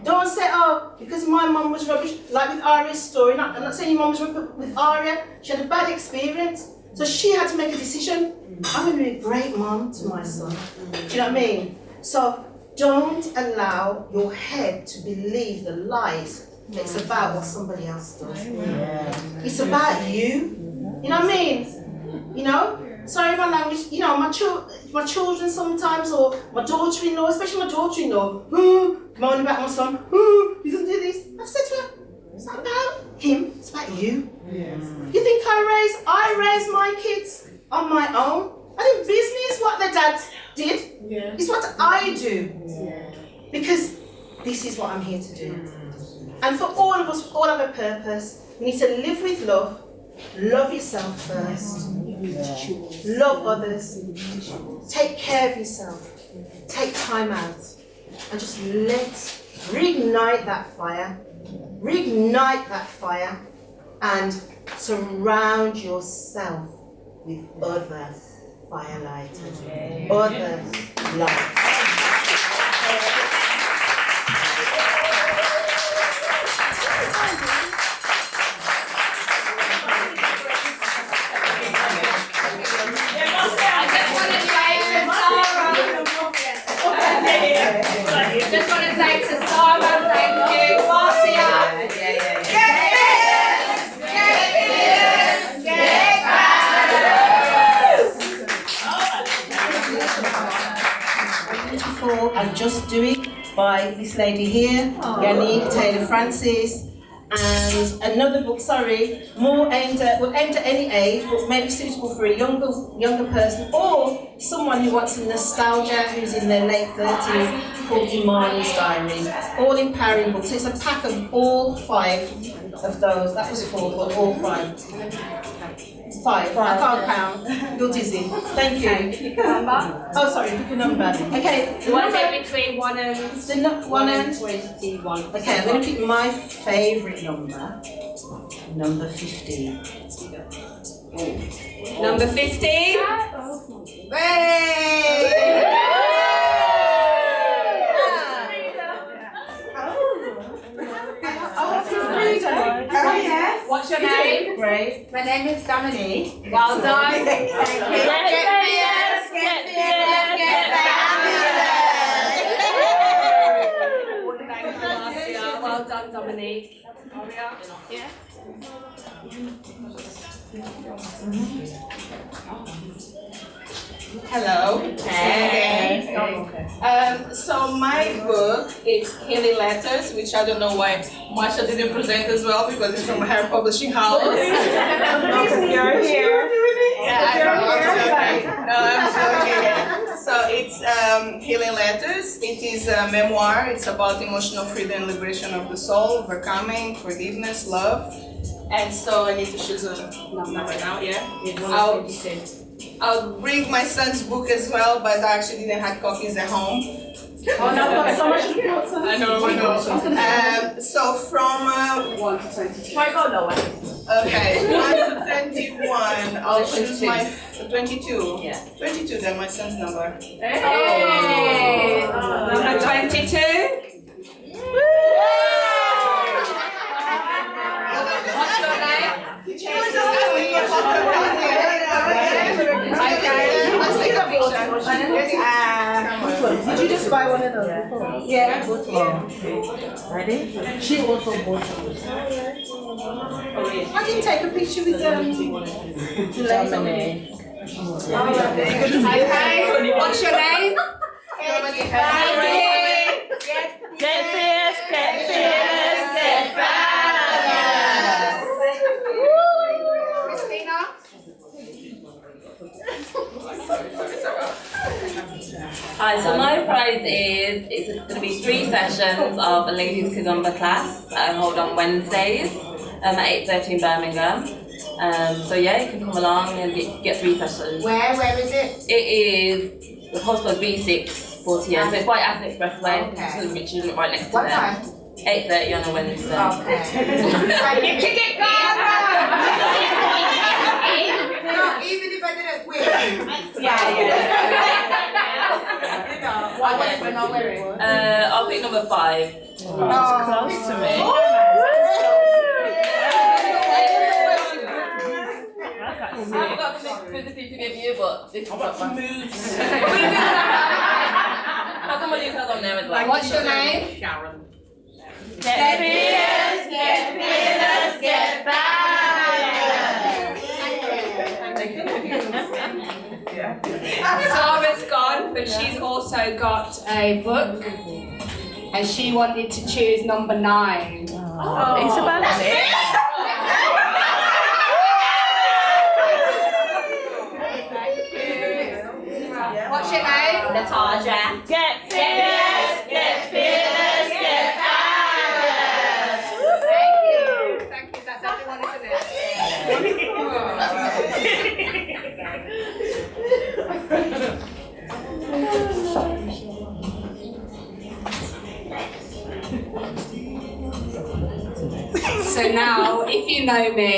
Don't say, oh, because my mum was rubbish, like with Aria's story. I'm not saying your mum was rubbish, but with Aria, she had a bad experience. So she had to make a decision. I'm going to be a great mum to my son. Do you know what I mean? So don't allow your head to believe the lies. It's about what somebody else does. It's about you. You know what I mean? You know? Sorry my language, you know, my children sometimes, or my daughter-in-law, especially my daughter-in-law, moaning about my son, he doesn't do this. I've said to her, it's not about him, it's about you. You think I raised my kids on my own? I think business, what their dad did, is what I do. Because this is what I'm here to do. And for all of us, all have a purpose. We need to live with love. Love yourself first. Love others. Take care of yourself. Take time out. And just reignite that fire. Reignite that fire. And surround yourself with other firelighters. Other lights. Just want to say to Sarah, thank you, Marcia. And Just Do It by this lady here, Yannick Taylor Francis, and another book, more aimed at any age, but maybe suitable for a younger person, or someone who wants some nostalgia, who's in their late 30s, called Imani's Diary. All empowering books. So it's a pack of all 5 of those. That was 4, but all 5. 5. I can't count. You're dizzy. Thank you. Pick a number. Oh, sorry, pick a number. Okay. You want to say between 1 and 1 and 21. Okay, I'm going to pick my favourite number. Number 15. Number 15. What's your name? Great. My name is Dominique. Well done. Thank you. Well done, Dominique. Yeah. Hello. Hey. So my book is Healing Letters, which I don't know why Marsha didn't present as well because it's from her publishing house. You're here. Yeah, I'm joking. So it's Healing Letters. It is a memoir. It's about emotional freedom and liberation of the soul, overcoming, forgiveness, love. And so I need to choose a number now, yeah? I'll bring my son's book as well, but I actually didn't have copies at home. Oh no, I've got so much. I know. So from 1 to 22. Try go lower. Okay, 1 to 21. I'll choose my 22. Yeah. 22. Then my son's number. Hey. Number 22. Woo! Yeah. Ready? She also bought it. I didn't take a picture with Dominic. Okay, what's your name? Get fierce, get fearless, get fabulous. Christina? Hi, so my prize is, it's going to be 3 sessions of a ladies Kizomba class I hold on Wednesdays at 8:30 in Birmingham. So yeah, you can come along and get 3 sessions. Where is it? It is, the postcode B6 40N, so it's by Aston Expressway, so which is right next to What them. time? 8:30 on a Wednesday. Your ticket card! Even if I didn't win. Yeah. When I wear it. I'll pick number 5. Close to me. I haven't got something physically to give you, but this is what my moves. Have some more details on there as well. What's your name? Sharon. Get fierce, get fearless, get fabulous. Sarah's gone, but she's also got a book, and she wanted to choose number 9. Isabel on it. What's your name? Natasha. Get fierce, get fearless, get fabulous. Thank you. That's everyone, isn't it? So now, if you know me,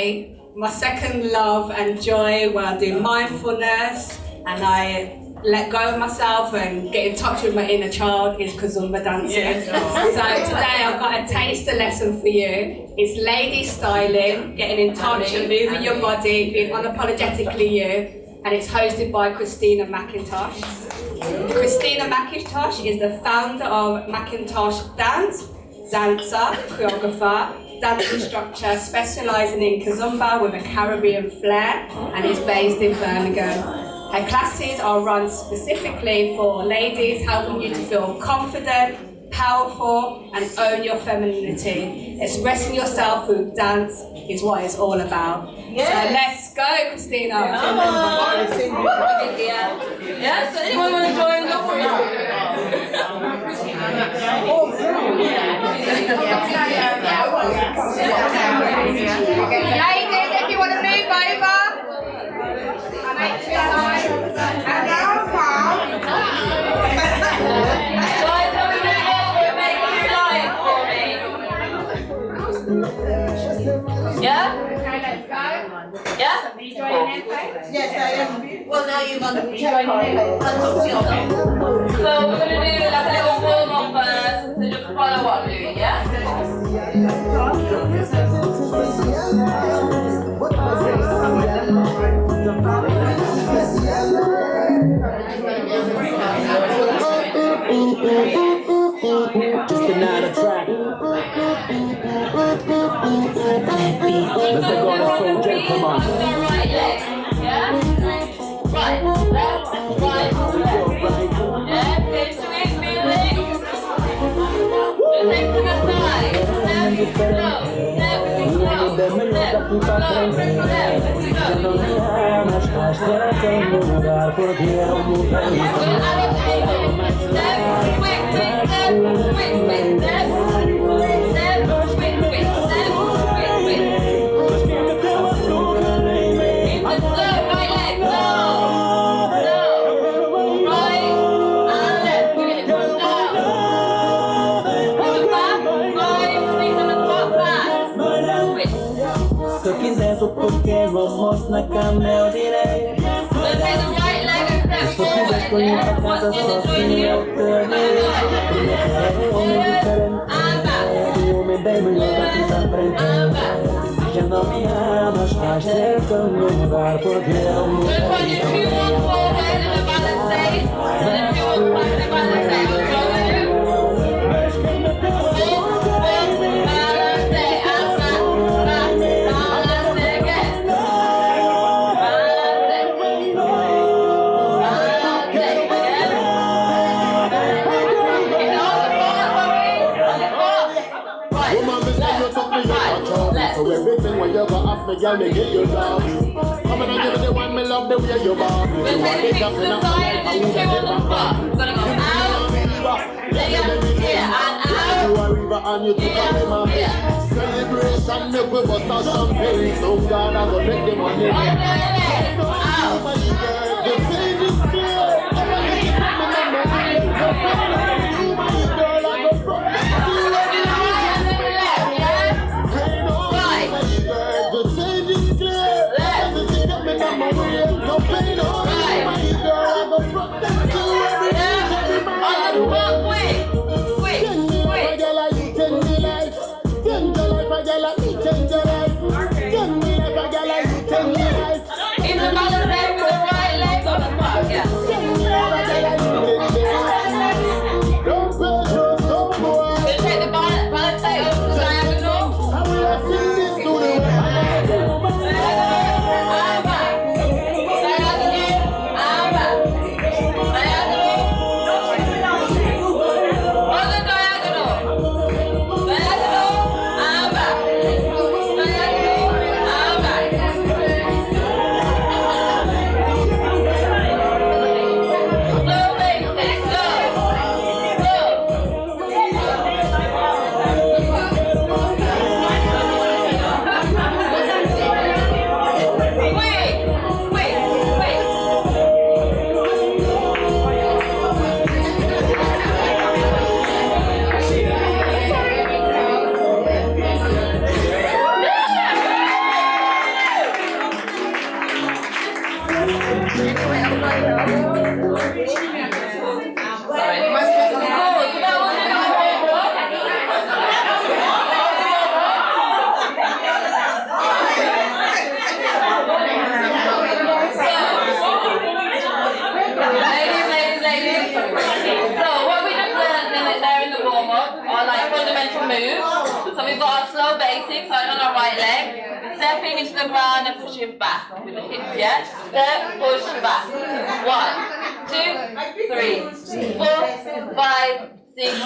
my second love and joy where I do mindfulness and I let go of myself and get in touch with my inner child is Kizomba dancing. So today I've got a taster lesson for you. It's lady styling, getting in touch and moving your body, being unapologetically you, and it's hosted by Christina McIntosh. Christina McIntosh is the founder of McIntosh Dance, dancer, choreographer, dance instructor specialising in Kizomba with a Caribbean flair and is based in Birmingham. Her classes are run specifically for ladies, helping you to feel confident, powerful and own your femininity. Expressing yourself through dance is what it's all about. So let's go, Christina. Come on. Yeah, so anyone want to join? Go for it. Ladies, if you want to move over. Yeah? Okay, let's go. Yeah? Are you joining in, please? Yes, I am. Well, now you're going to be So we're going to do like a little warm up first, so just follow what I'm doing, yeah? Just another track. Let's go on a project, come on. Right leg, yeah? Right, left, right, left. Yeah, into it, feel it. Just take to the side. Left, slow, left, slow, left, slow, left, Se eu quisesse o porquê, almoço na cama é o direito. Se eu quiser escolher pra casa sozinho é o teu direito. É homem diferente, é homem bem melhor daqui pra frente. Já não me amas, faz tempo no meu lugar porque é o meu direito. you go ask me, girl, me get you down. Come on and give me the one, me love the way you bob. We'll take the hips to the side and then two on the spot. We're gonna go out, here, and out. You are river and you took away my head. Celebration, make we bust out champagne. So God, I go make the money. Out. The thing is clear. In the balance leg with the right leg on the back, yeah. We'll take the balance leg over the diagonal. So we've got our slow basics, starting on our right leg, stepping into the ground and pushing back with the hips, yeah? Step, push, back. 1, 2, 3, 4, 5, 6,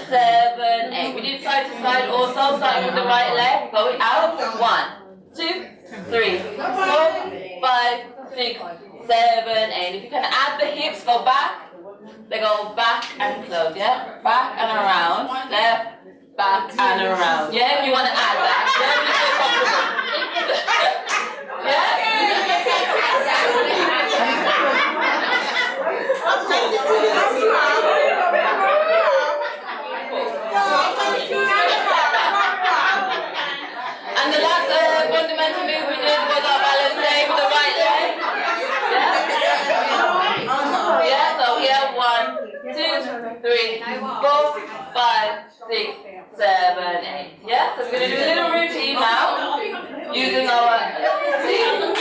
7, 8. We do side to side also, starting with the right leg, going out. 1, 2, 3, 4, 5, 6, 7, 8. If you can add the hips, go back. They go back and close, yeah? Back and around. Left, back and around. Yeah, if you want to add that. Yeah? And the last fundamental move we did was our balance leg with the right leg. Yeah, so here 1, 2, 3, 4, 5, 6, 7, 8. Yeah, so we're going to do a little routine now using our team.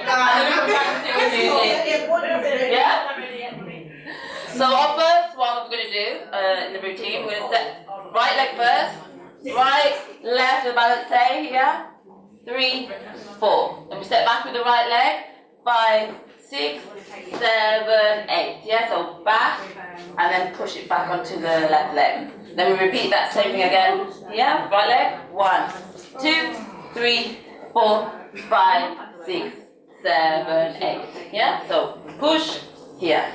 And then we can practice with music. Yeah? So our first one we're going to do in the routine, we're going to step right leg first, right, left with balance A here, 3, 4. Then we step back with the right leg, 5, 6, 7, 8. Yeah, so back and then push it back onto the left leg. Then we repeat that same thing again. Yeah, right leg. 1, 2, 3, 4, 5, 6, 7, 8. Yeah, so push here.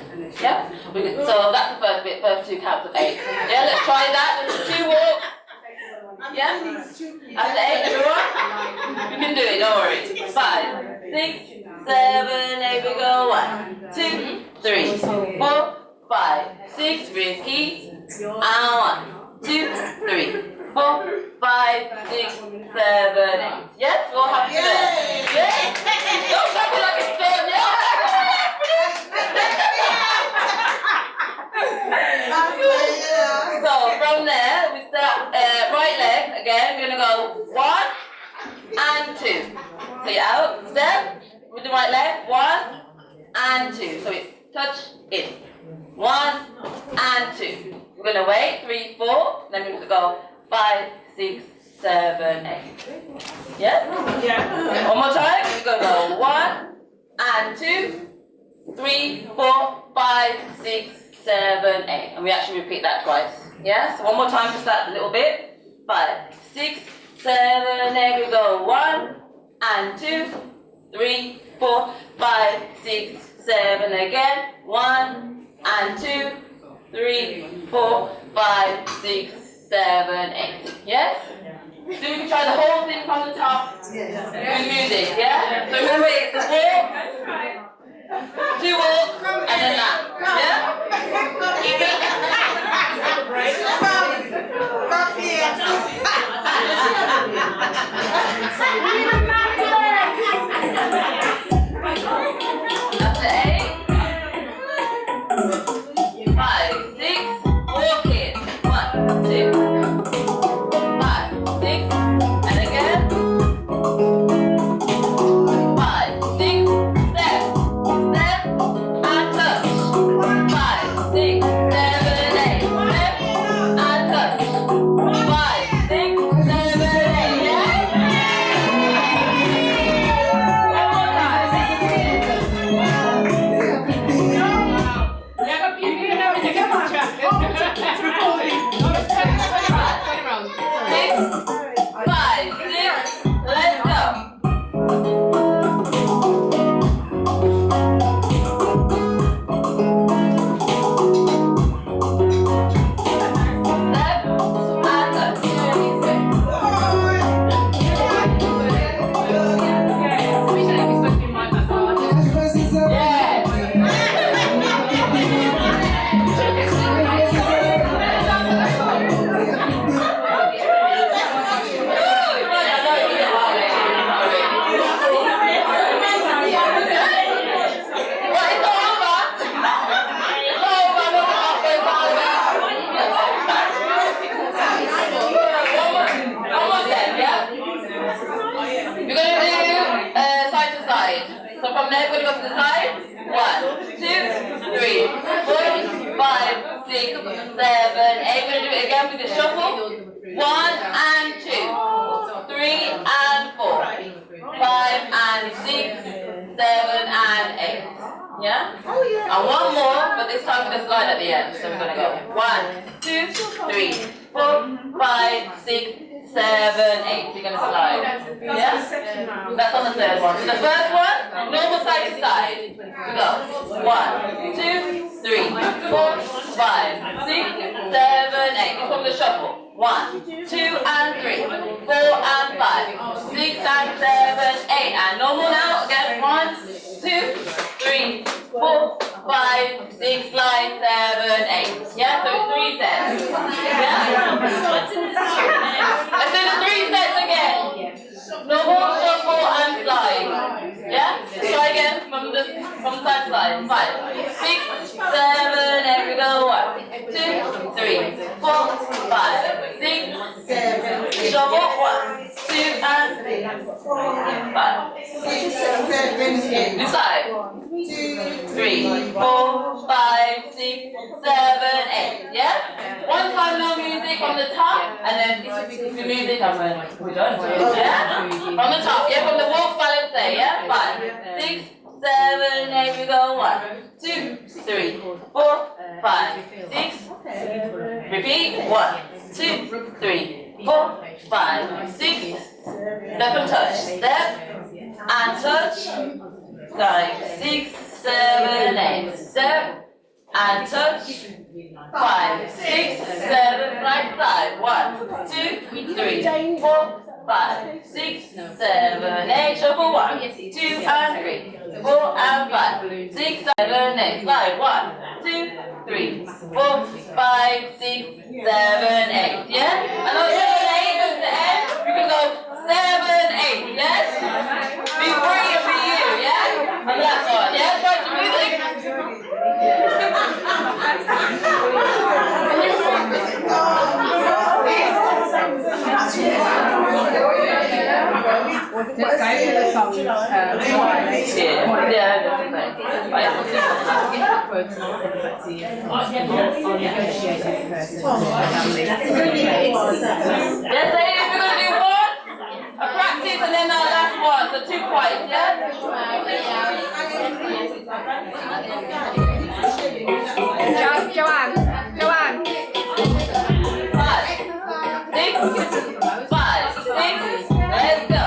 Yeah, so that's the first bit, first 2 counts of 8. Yeah, let's try that. 2 walks. Yeah, after 8, everyone. You can do it, don't worry. 5, 6, 7, 8, we go. 1, 2, 3, 4, 5, 6, repeat. And 1, 2, 3, 4, 5, 6, 7, 8. Yes, we'll have to do that. Yes? Don't clap it like it's fun, yeah? So from there, we start right leg again. We're gonna go 1 and 2. So you're out, step with the right leg, 1 and 2. So it's touch in. 1 and 2. We're going to wait, 3, 4, then we're going to go 5, 6, 7, 8. Yes? Yeah. One more time, we're going to go 1 and 2, 3, 4, 5, 6, 7, 8. And we actually repeat that twice. Yeah? So one more time, just that little bit. 5, 6, 7, 8, we go 1 and 2, 3, 4, 5, 6, 7 again. 1 and 2, 3, 4, 5, 6, 7, 8. Yes? So we can try the whole thing from the top. Yes. With music, yeah? So remember it's the walk, 2 walk, and then that. Yeah? After 8, 5, 6, walk it. 1, 2, 5, 6, and again. 5, 6, step, step, and touch. 5, 6, 7, 8, step, and touch. 5, 6, 7, 8, yeah? One more time. 5, 6, let's go. Step and touch. You're going to do side to side. So from there, we're going to go to the side. 1, 2, 3, 4, 5, 6, 7, 8. We're going to do it again with the shuffle. 1 and 2, 3 and 4, 5 and 6, 7 and 8. Yeah? And one more, but this time we're going to slide at the end. So we're going to go 1, 2, 3, 4, 5, 6, 7, 8. You're going to slide. Yeah? That's on the third one. So the first one, normal side to side. We go 1, 2, 3, 4, 5, 6, 7, 8. It's from the shuffle. 1, 2 and 3, 4 and 5, 6 and 7, 8. And normal now. Again. 1, 2, 3, 4, 5, 6, slide, 7, 8. Yeah? So it's 3 sets. Yeah? Let's do the 3 sets again. Normal, shuffle, and slide. Yeah? Try again from side to side. 5, 6, 7, 8. We go 1, 2, 3, 4, 5, 6, 7. Shuffle 1, 2, and 3, 4, 5, 6, 7, 8. This side. 2, 3, 4, 5, 6, 7, 8. Yeah? One time no music on the top, and then this will be the music and we're done. Yeah? From the top, yeah? From the walk balance there, yeah? 5, 6, 7, 8. We go 1, 2, 3, 4, 5, 6. Repeat. 1, 2, 3, 4, 5, 6. Step and touch. Step and touch. Slide 6, 7, 8. Step and touch. 5, 6, 7. Right side. 1, 2, 3, 4, 5, 6, 7, 8. Shuffle 1, 2 and 3, 4 and 5, 6, 7, 8. Slide 1, 2, 3, 4, 5, 6, 7, 8. Yeah? And on 7, 8 at the end, you can go 7, 8. Yes? Be free and be you. Yeah? And that's one. Yeah? Try the music. Just go through the songs twice. Yes, ladies, we're going to do one, a practice, and then our last one. So 2 twice, yeah? Joanne. 5, 6, 5, 6. Let's go.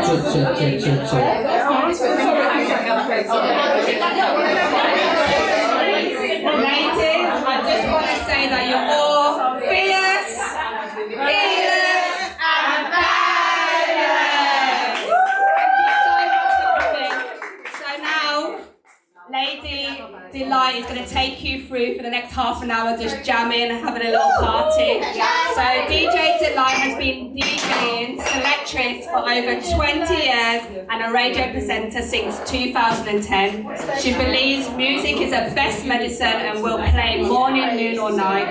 Ladies, I just want to say that you're all fierce, fearless, and fabulous. So now, Lady Delight is going to take you through for the next half an hour, just jamming and having a little party. So DJ Delight has been DJing Selectress for over 20 years and a radio presenter since 2010. She believes music is the best medicine and will play morning, noon or night.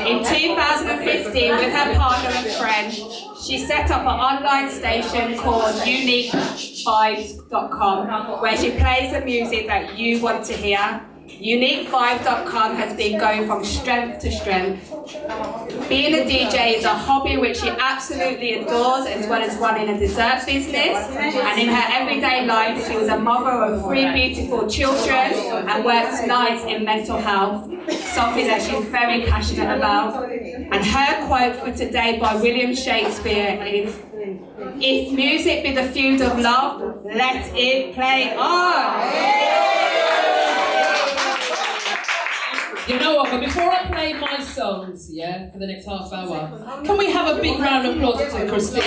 In 2015, with her partner and friend, she set up an online station called UniqueVibes.com, where she plays the music that you want to hear. UniqueVibes.com has been going from strength to strength. Being a DJ is a hobby which she absolutely adores, as well as running a dessert business. And in her everyday life, she was a mother of 3 beautiful children and works nights in mental health, something that she's very passionate about. And her quote for today by William Shakespeare is, "If music be the feud of love, let it play on." You know what, but before I play my songs, yeah, for the next half hour, can we have a big round of applause to Christine?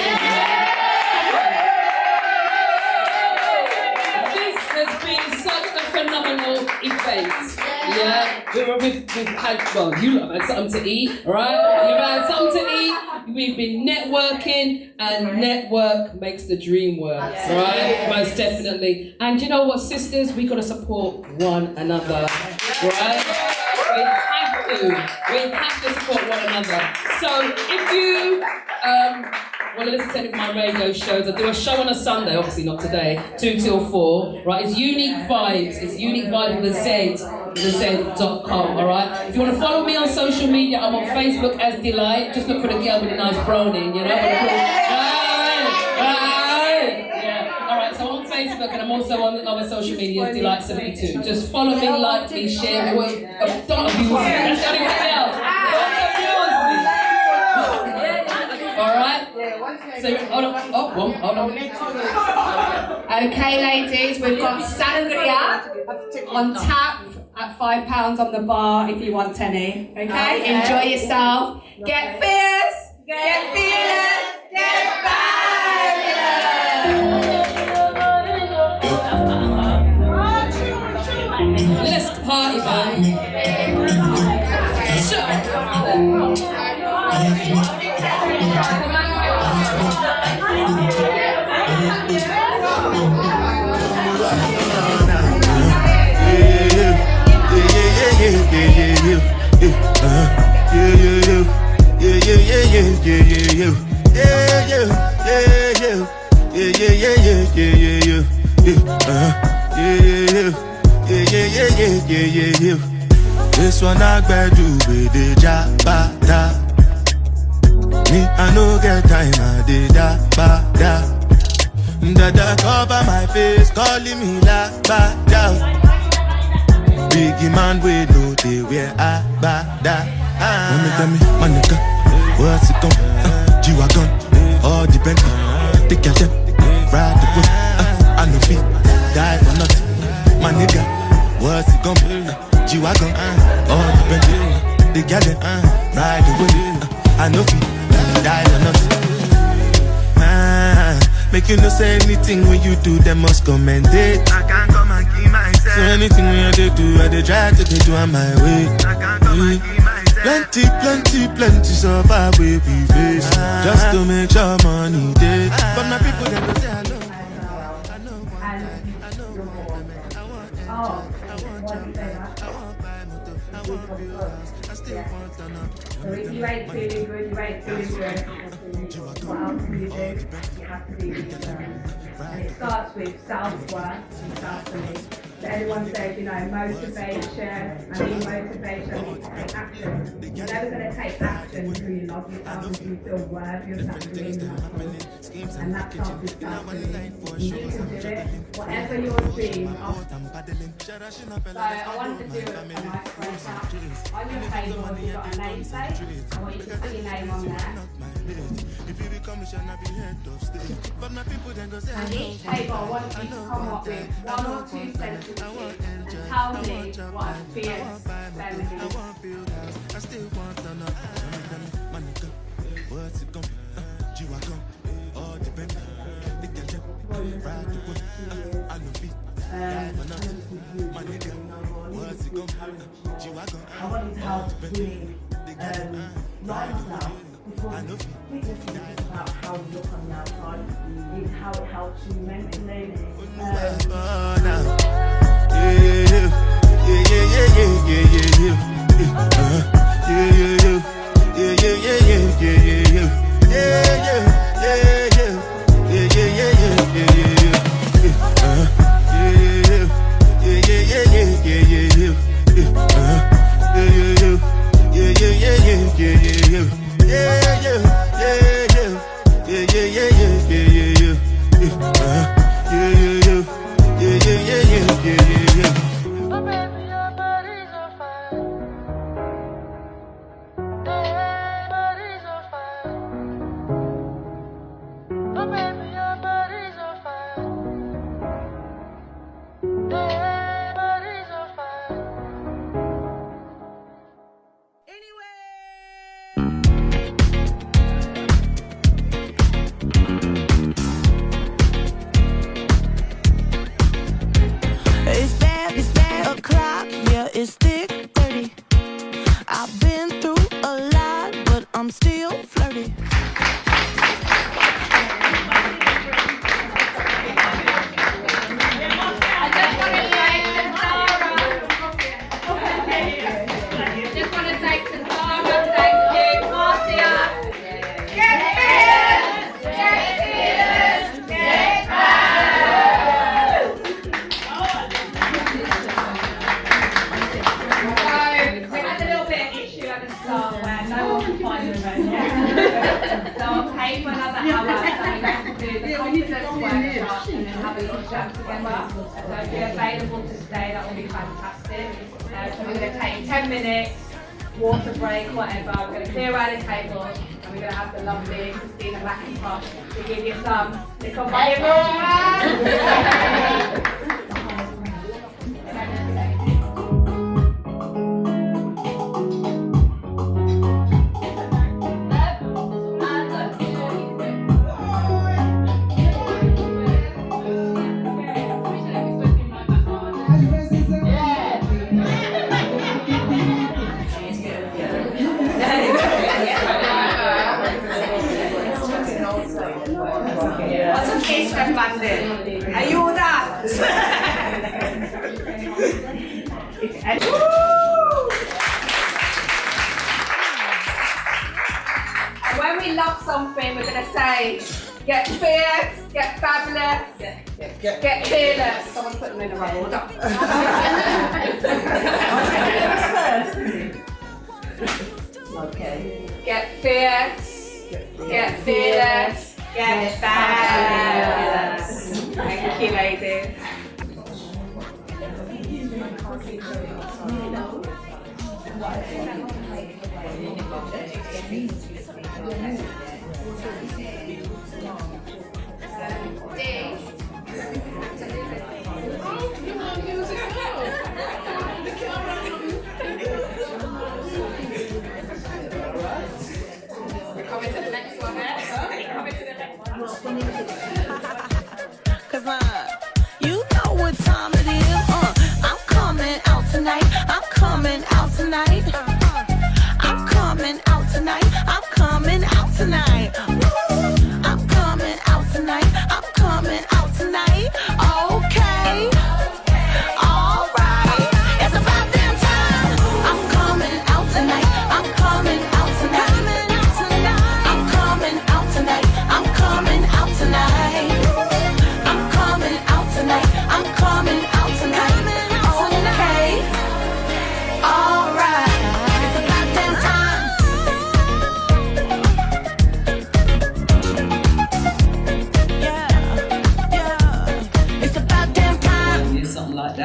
This has been such a phenomenal event. Yeah, we've had, well, you lot have had something to eat, right? You've had something to eat, we've been networking, and network makes the dream work, right? Most definitely. And you know what, sisters, we got to support one another, right? We have to support one another. So if you want to listen to any of my radio shows, I do a show on a Sunday, obviously not today, 2 till 4, right? It's Unique Vibes. It's Unique Vibes with a Z.com, alright? If you want to follow me on social media, I'm on Facebook as Delight. Just look for the girl with a nice brownie, you know? Alright, so I'm on Facebook and I'm also on other social media, Delight72. Just follow me, like me, share me. Don't abuse me. That's anything else. Don't abuse me. Alright? So, hold on. Oh, hold on. Okay, ladies, we've got sangria on tap at £5 on the bar if you want any. Okay? Enjoy yourself. Get fierce, get fearless, get fabulous. Let's party, man. This one I better with the jabata. Me, I no get time, I did da ba da. Dada cover my face, calling me la ba da. Biggie man, we know they wear a ba da. Tell me, my nigga, what's it gon' G-Wagon, all depend. Take your time, ride the whip. I no feet, die for nothing. My nigga, what's it gon' be? G-Wagon, all depend. They got it, ride the whip. I no feet, die for nothing. Make you no say anything when you do, they must commend it. I can't come and keep myself. So anything when you do, I they try to do on my way. I can't come and keep myself. Plenty so far we face. Just to make sure money day. But my people they go say I know. So if you ain't feeling good, what else can you do? You have to do research. And it starts with self-worth and self-belief. So anyone says, you know, motivation, I mean motivation, I need to take action. You're never going to take action until you love yourself, until you feel worthy of that dream, and that starts with self-belief. You need to do it, whatever your dream. So I wanted to do a nice breakdown. On your table, you've got a name plate. I want you to put your name on there. And each table, I want you to come up with 1 or 2 sentences and tell me what a fierce feminine is. I want you to help with lifestyle, because fitness isn't just about how you look on the outside, it's how it helps you mentally. It's thick 30. I've been through a lot, but I'm still flirty. So if you're available to stay, that will be fantastic. So we're going to take 10 minutes, water break, whatever. We're going to clear out the table, and we're going to have the lovely Christina McIntosh to give you some little money. What's a case from London? Are you that? And when we love something, we're going to say, get fierce, get fabulous, get fearless. Someone's putting them in the wrong order. Okay. Get fierce, get fearless, get fabulous. Thank you, ladies. Cause you know what time it is. I'm coming out tonight. I'm coming out tonight. I'm coming out tonight. I'm coming out tonight. I'm coming out tonight. I'm coming out tonight. Okay.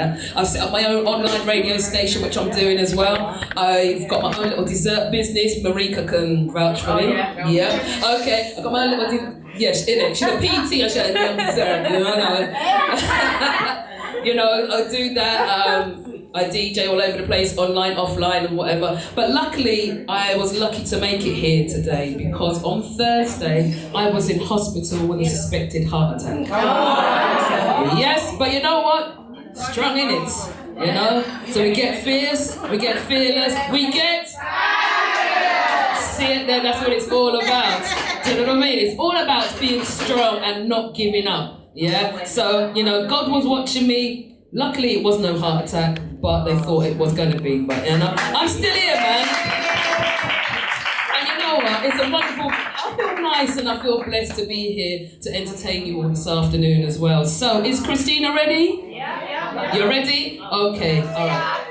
that. I've set up my own online radio station, which I'm doing as well. I've got my own little dessert business. Marika can vouch for me. Yeah. Okay. I've got my own little yes, in it. She's a PT and she's a young dessert. You know, I do that. I DJ all over the place, online, offline, and whatever. But luckily, I was lucky to make it here today because on Thursday, I was in hospital with a suspected heart attack. Yes, but you know what? Strong in it, you know? So we get fierce, we get fearless, we get... See it there, that's what it's all about. Do you know what I mean? It's all about being strong and not giving up, yeah? So, you know, God was watching me. Luckily, it was no heart attack, but they thought it was going to be. But you know, I'm still here, man. And you know what? It's a wonderful. I feel nice and I feel blessed to be here to entertain you all this afternoon as well. So, is Christina ready? Yeah. You ready? Okay. All right.